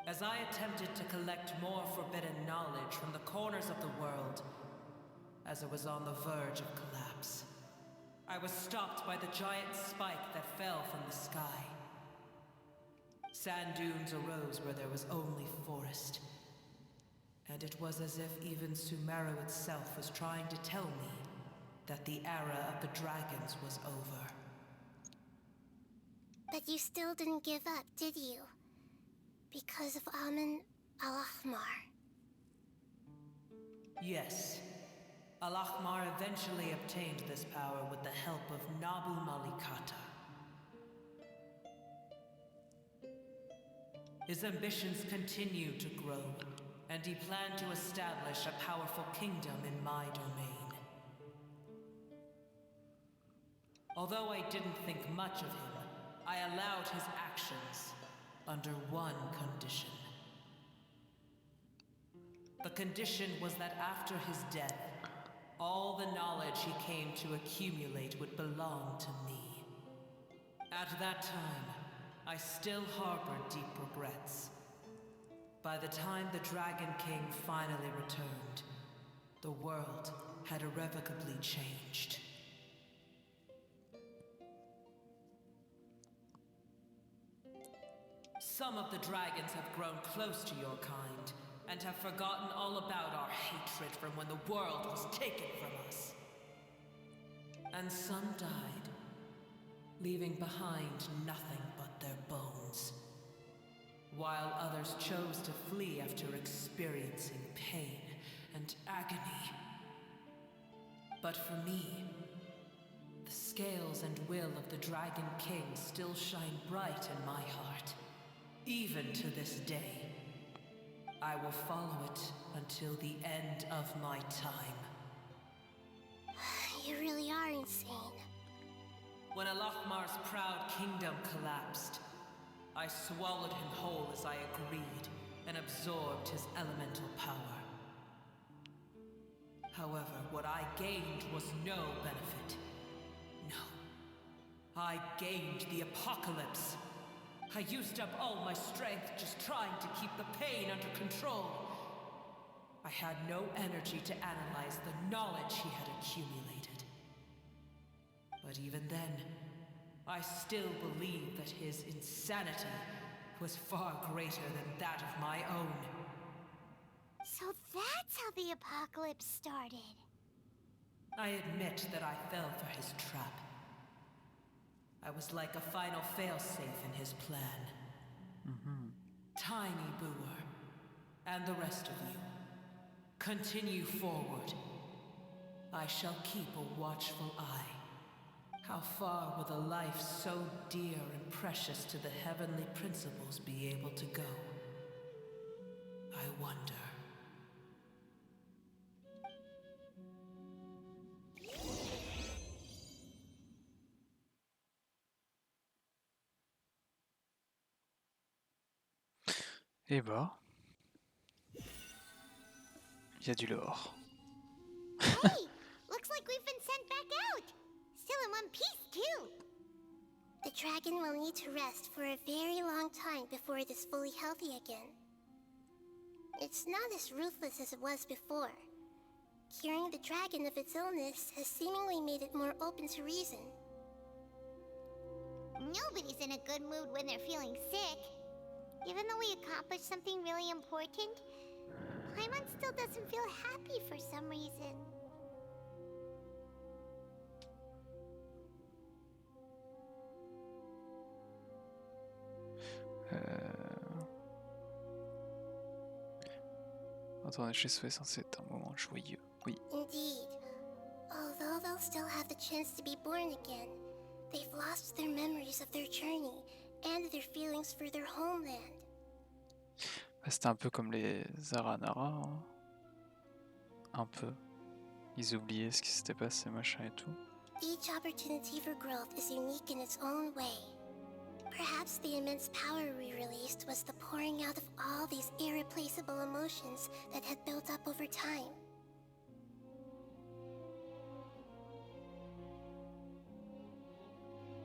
As I attempted to collect more forbidden knowledge from the corners of the world, as it was on the verge of collapse, I was stopped by the giant spike that fell from the sky. Sand dunes arose where there was only forest, and it was as if even Sumeru itself was trying to tell me that the era of the dragons was over. But you still didn't give up, did you? Because of Amun Al-Ahmar. Yes. Al-Ahmar eventually obtained this power with the help of Nabu Malikata. His ambitions continued to grow, and he planned to establish a powerful kingdom in my domain. Although I didn't think much of him, I allowed his actions under one condition. The condition was that after his death, all the knowledge he came to accumulate would belong to me. At that time, I still harbored deep regrets. By the time the Dragon King finally returned, the world had irrevocably changed. Some of the dragons have grown close to your kind, and have forgotten all about our hatred from when the world was taken from us. And some died, leaving behind nothing but their bones, while others chose to flee after experiencing pain and agony. But for me, the scales and will of the Dragon King still shine bright in my heart. Even to this day, I will follow it until the end of my time. You really are insane. When Alachmar's proud kingdom collapsed, I swallowed him whole as I agreed and absorbed his elemental power. However, what I gained was no benefit. No. I gained the apocalypse. I used up all my strength just trying to keep the pain under control. I had no energy to analyze the knowledge he had accumulated. But even then, I still believed that his insanity was far greater than that of my own. So that's how the apocalypse started. I admit that I fell for his trap. I was like a final failsafe in his plan. Tiny Booer, and the rest of you, continue forward. I shall keep a watchful eye. How far will a life so dear and precious to the heavenly principles be able to go? I wonder. Et bah, il y a du lore. Hey, looks like we've been sent back out. Still in one piece, too. The dragon will need to rest for a very long time before it is fully healthy again. It's not as ruthless as it was before. Curing the dragon of its illness has seemingly made it more open to reason. Nobody's in a good mood when they're feeling sick. Even though we accomplished something really important, Paimon still doesn't feel happy for some reason. Retourner chez soi est censé être un moment joyeux. Oui. Indeed. Although they'll still have the chance to be born again, they've lost their memories of their journey and their feelings for their homeland. Bah, c'était un peu comme les Aranara. Hein. Un peu. Ils oubliaient ce qui s'était passé, machin et tout. Each opportunity for growth is unique in its own way. Perhaps the immense power we released was the pouring out of all these irreplaceable emotions that had built up over time.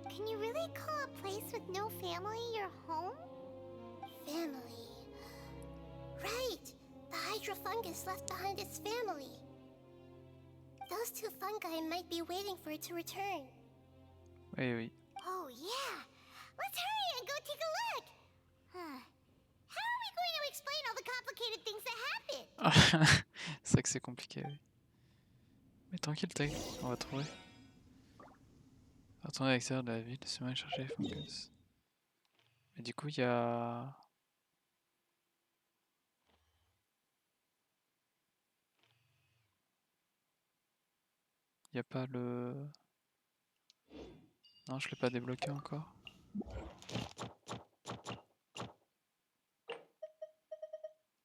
Can you really call a place with no family your home? Family. Right! The Hydra fungus left behind its family. Those two fungi might be waiting for it to return. Oui, oui. Oh yeah! Let's hurry and go take a look! How are we going to explain all the complicated things that happen? C'est vrai que c'est compliqué, oui. Mais tranquille, Tag, on va trouver. Retourner à l'extérieur de la ville, c'est mal chercher les fungus. Et du coup, il y a... Il y a pas le... Non, je l'ai pas débloqué encore.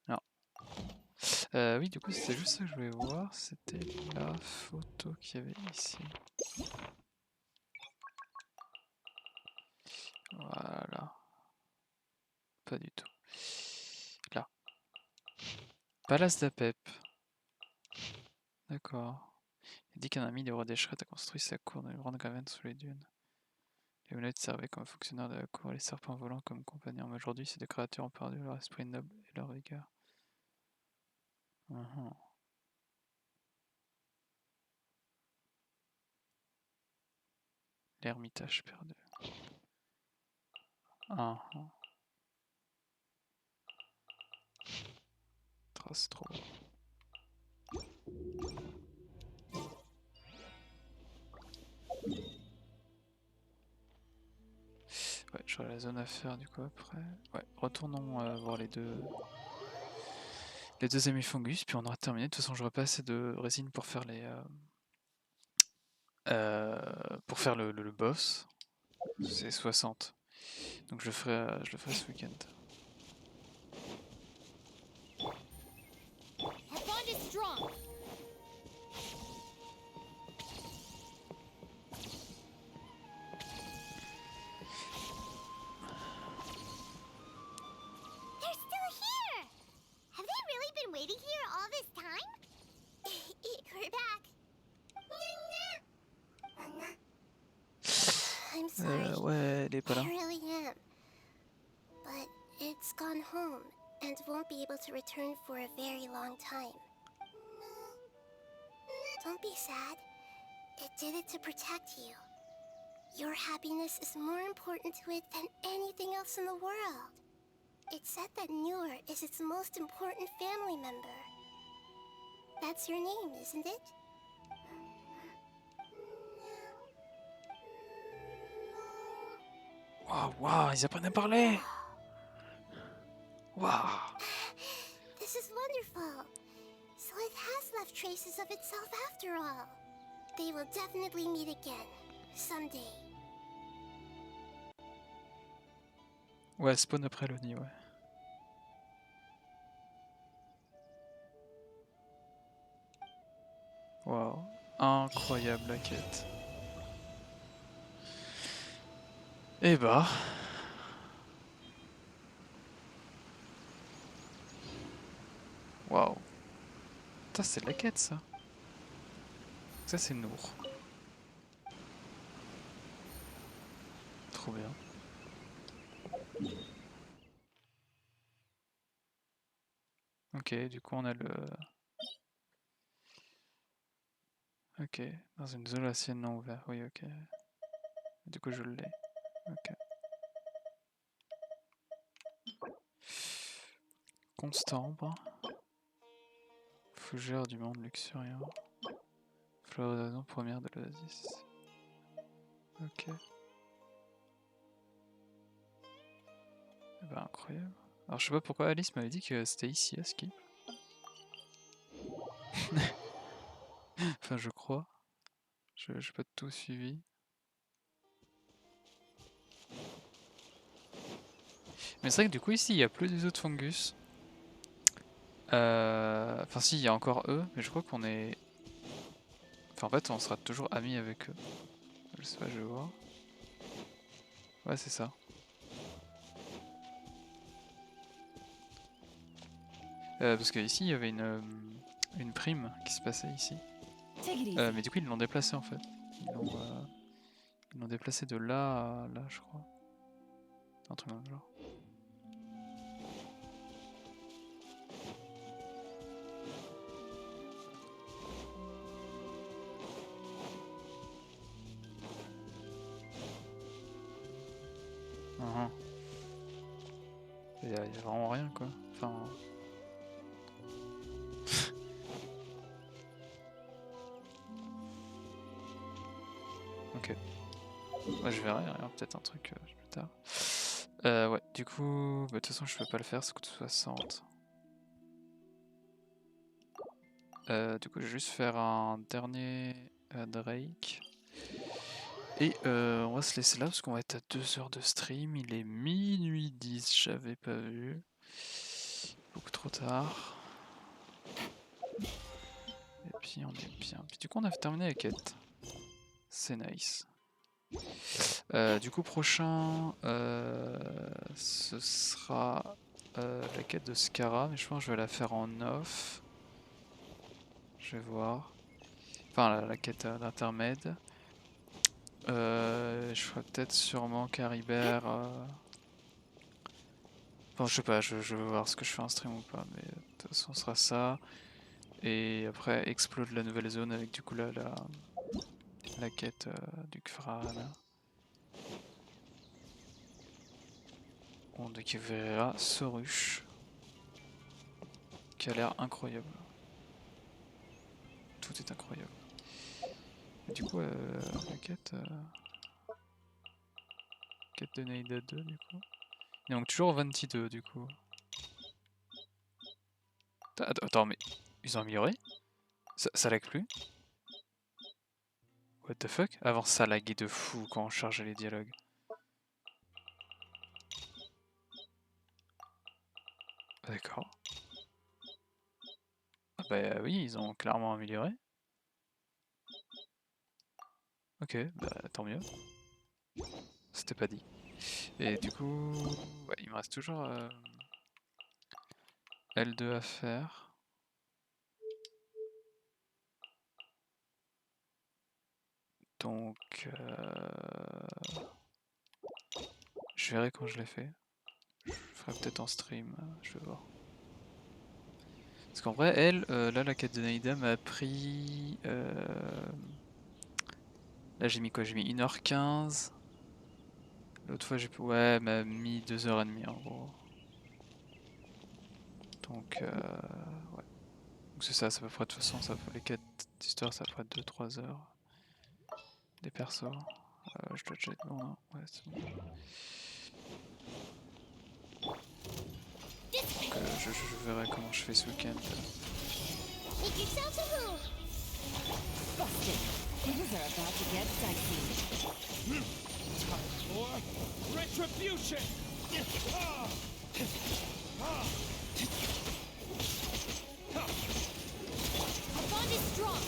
Non. Oui, du coup, c'était juste ça que je voulais voir. C'était la photo qu'il y avait ici. Voilà. Pas du tout. Là. Palace d'Apep. D'accord. Il dit qu'un ami des rois des Shreds a construit sa cour dans une grande caverne sous les dunes. Les honnêtes servaient comme fonctionnaires de la cour et les serpents volants comme compagnons. Mais aujourd'hui, ces deux créatures ont perdu leur esprit noble et leur vigueur. L'ermitage perdu. C'est trop beau. Ouais, j'aurai la zone à faire du coup après. Ouais, retournons voir les deux hémifungus, puis on aura terminé. De toute façon, j'aurai pas assez de résine pour faire les le boss. C'est 60. Donc je le ferai ce week-end. I'm sorry. Ouais, elle est pas I là. really am. But it's gone home and won't be able to return for a very long time. Don't be sad. It did it to protect you. Your happiness is more important to it than anything else in the world. It said that Newer is its most important family member. That's your name, isn't it? Waouh, waouh, ils apprennent à parler. Waouh. This is wonderful. So it has left traces of itself after all. They will definitely meet again, someday. Ouais, spawn après le nid, ouais. Waouh, incroyable la quête. Et bah... Waouh. Putain, c'est de la quête ça. Ça c'est Nour. Trop bien. Ok, du coup on a le... Ok, dans une zone ancienne non ouverte, oui ok. Du coup je l'ai. Ok. Constambre. Fougère du monde luxuriant. Floraison première de l'Oasis. Ok. Eh ben, incroyable. Alors je sais pas pourquoi Alice m'avait dit que c'était ici à Skip. Enfin je crois. J'ai pas tout suivi. Mais c'est vrai que du coup ici il n'y a plus des autres fungus. Enfin si, il y a encore eux, mais je crois qu'on est... Enfin en fait on sera toujours amis avec eux. Je sais pas, je vais voir. Ouais c'est ça. Parce que ici il y avait une prime qui se passait ici. Mais du coup ils l'ont déplacé en fait. Ils l'ont déplacé de là à là je crois. Un truc dans le genre. Il y a vraiment rien quoi. Enfin... Ok. Ouais, je verrai, hein, peut-être un truc plus tard. Ouais, du coup, bah, de toute façon je peux pas le faire, ça coûte 60. Du coup je vais juste faire un dernier Drake. Et on va se laisser là parce qu'on va être à 2 heures de stream, il est minuit 10, j'avais pas vu. Beaucoup trop tard. Et puis on est bien. Puis du coup on a terminé la quête. C'est nice. Du coup prochain ce sera la quête de Scara, mais je pense que je vais la faire en off. Je vais voir. Enfin la quête d'intermède. Je ferai peut-être sûrement Caribert. Enfin je sais pas, je vais voir ce que je fais en stream ou pas, mais de toute façon ce sera ça. Et après explode la nouvelle zone avec du coup la quête du crâne. On découvrira Soruche, qui a l'air incroyable. Tout est incroyable. Et du coup, la quête de Nahida 2, du coup. Il manque toujours 22, du coup. Attends, mais ils ont amélioré? Ça lag plus? What the fuck? Avant ça laguait de fou quand on chargeait les dialogues. D'accord. Ah bah oui, ils ont clairement amélioré. Ok, bah tant mieux. C'était pas dit. Et du coup, ouais, il me reste toujours L2 à faire. Donc, Je verrai quand je l'ai fait. Je ferai peut-être en stream, je vais voir. Parce qu'en vrai, elle, là, la quête de Nahida m'a pris... Là, j'ai mis quoi? J'ai mis 1h15. L'autre fois, ouais, elle m'a mis 2h30 en gros. Donc, ouais. Donc c'est ça, à peu près, de toute façon, ça fait les quêtes d'histoire, ça ferait 2-3 heures. Des persos. Je dois déjà être bon, non? Ouais, c'est bon. Donc, je verrai comment je fais ce week-end. Make yourselves a move. Busted. Things are about to get dicey. For retribution! Our bond is strong.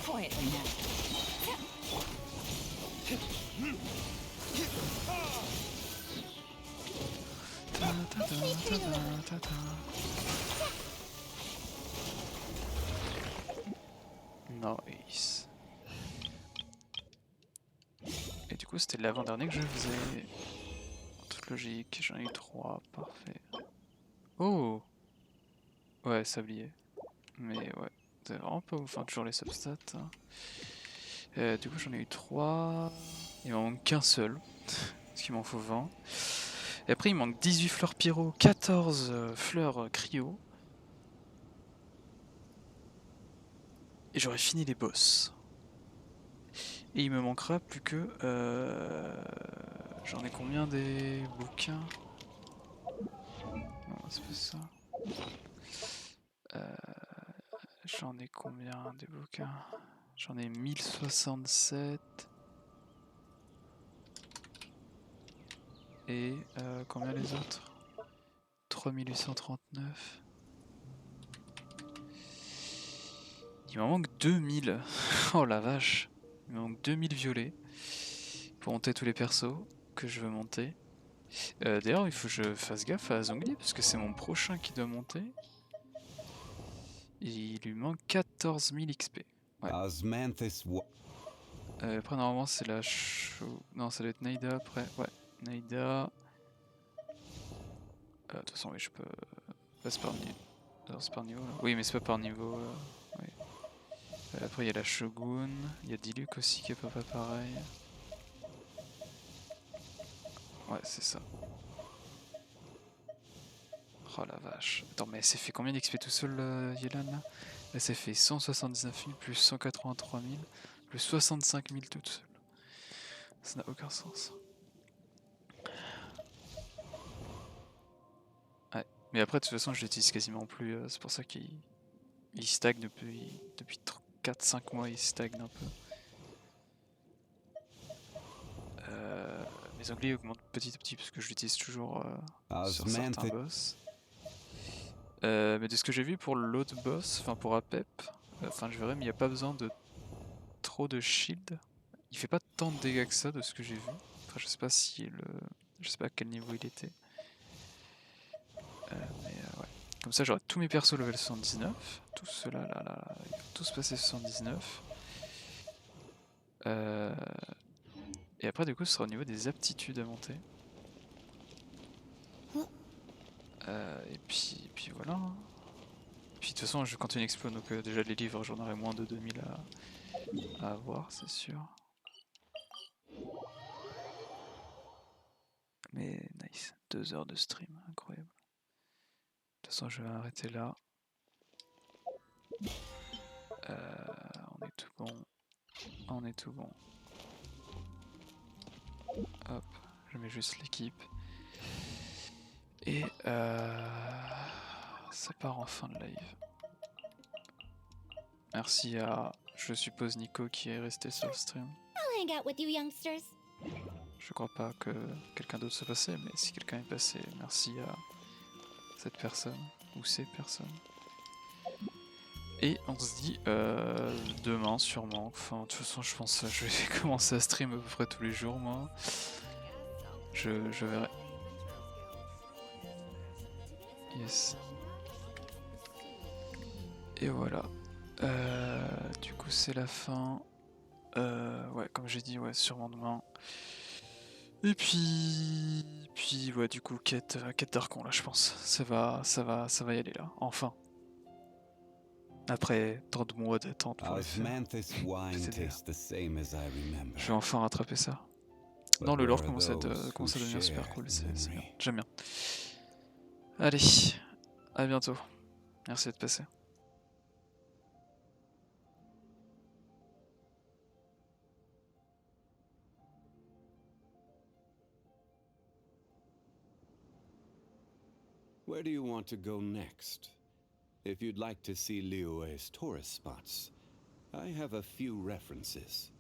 Quietly now. Nice. Et du coup, c'était l'avant-dernier que je faisais. En toute logique, j'en ai eu 3, parfait. Oh! Ouais, sablier. Mais ouais, c'est vraiment pas ouf, hein, toujours les substats. Hein. Du coup, j'en ai eu 3. Il m'en manque qu'un seul, parce qu'il m'en faut 20. Et après, il manque 18 fleurs pyro, 14 fleurs cryo. Et j'aurais fini les boss. Et il me manquera plus que... J'en ai combien des bouquins? Non, c'est pas ça. J'en ai combien des bouquins? J'en ai 1067. Et combien les autres? 3839. Il m'en manque 2000. Oh la vache. Il me manque 2000 violets pour monter tous les persos que je veux monter. D'ailleurs, il faut que je fasse gaffe à Zhongli parce que c'est mon prochain qui doit monter. Et il lui manque 14 000 XP. Ouais. Après, normalement, c'est la non, ça doit être Nahida après. Ouais, Nahida. De toute façon, oui, je peux. Là, c'est par niveau. Non, c'est par niveau là. Oui, mais c'est pas par niveau. Oui. Après, il y a la Shogun. Il y a Diluc aussi qui est pas pareil. Ouais, c'est ça. Oh la vache. Attends, mais elle s'est fait combien d'XP tout seul, Yelan là? Elle s'est fait 179 000 plus 183 000 plus 65 000 toute seule. Ça n'a aucun sens. Ouais. Mais après, de toute façon, je l'utilise quasiment plus. C'est pour ça qu'il stagne depuis 4-5 mois, il stagne un peu. Mes anglais augmentent petit à petit parce que je l'utilise toujours sur certains boss. Mais de ce que j'ai vu pour l'autre boss, enfin pour Apep, enfin je verrai, mais il n'y a pas besoin de trop de shield. Il fait pas tant de dégâts que ça de ce que j'ai vu. Enfin je sais pas si je sais pas à quel niveau il était. Ouais. Comme ça j'aurai tous mes persos level 79. Tous ceux-là, là, ils vont tous passer 79. Et après du coup ce sera au niveau des aptitudes à monter. Et puis voilà. Hein. Puis de toute façon je continue l'explo donc déjà les livres j'en aurai moins de 2000 à avoir c'est sûr. Mais nice, 2 heures de stream, incroyable. De toute façon je vais arrêter là. On est tout bon. On est tout bon. Hop, je mets juste l'équipe. Et ça part en fin de live. Merci à, je suppose, Nico qui est resté sur le stream. I'll hang out with you youngsters. Je crois pas que quelqu'un d'autre soit passé, mais si quelqu'un est passé, merci à cette personne ou ces personnes. Et on se dit demain sûrement. Enfin, de toute façon, je pense que je vais commencer à stream à peu près tous les jours, moi. Je verrai. Yes. Et voilà. Du coup, c'est la fin. Ouais, comme j'ai dit, ouais, sûrement demain. Et puis ouais, du coup, quête d'Archon là, je pense. Ça va y aller là, enfin. Après tant de mois d'attente pour le faire. Je vais enfin rattraper ça. Non, le lore commence à devenir super cool, c'est bien. J'aime bien. Allez, à bientôt. Merci d'être passé. Where do you want to go next? If you'd like to see Liyue's tourist spots, I have a few references.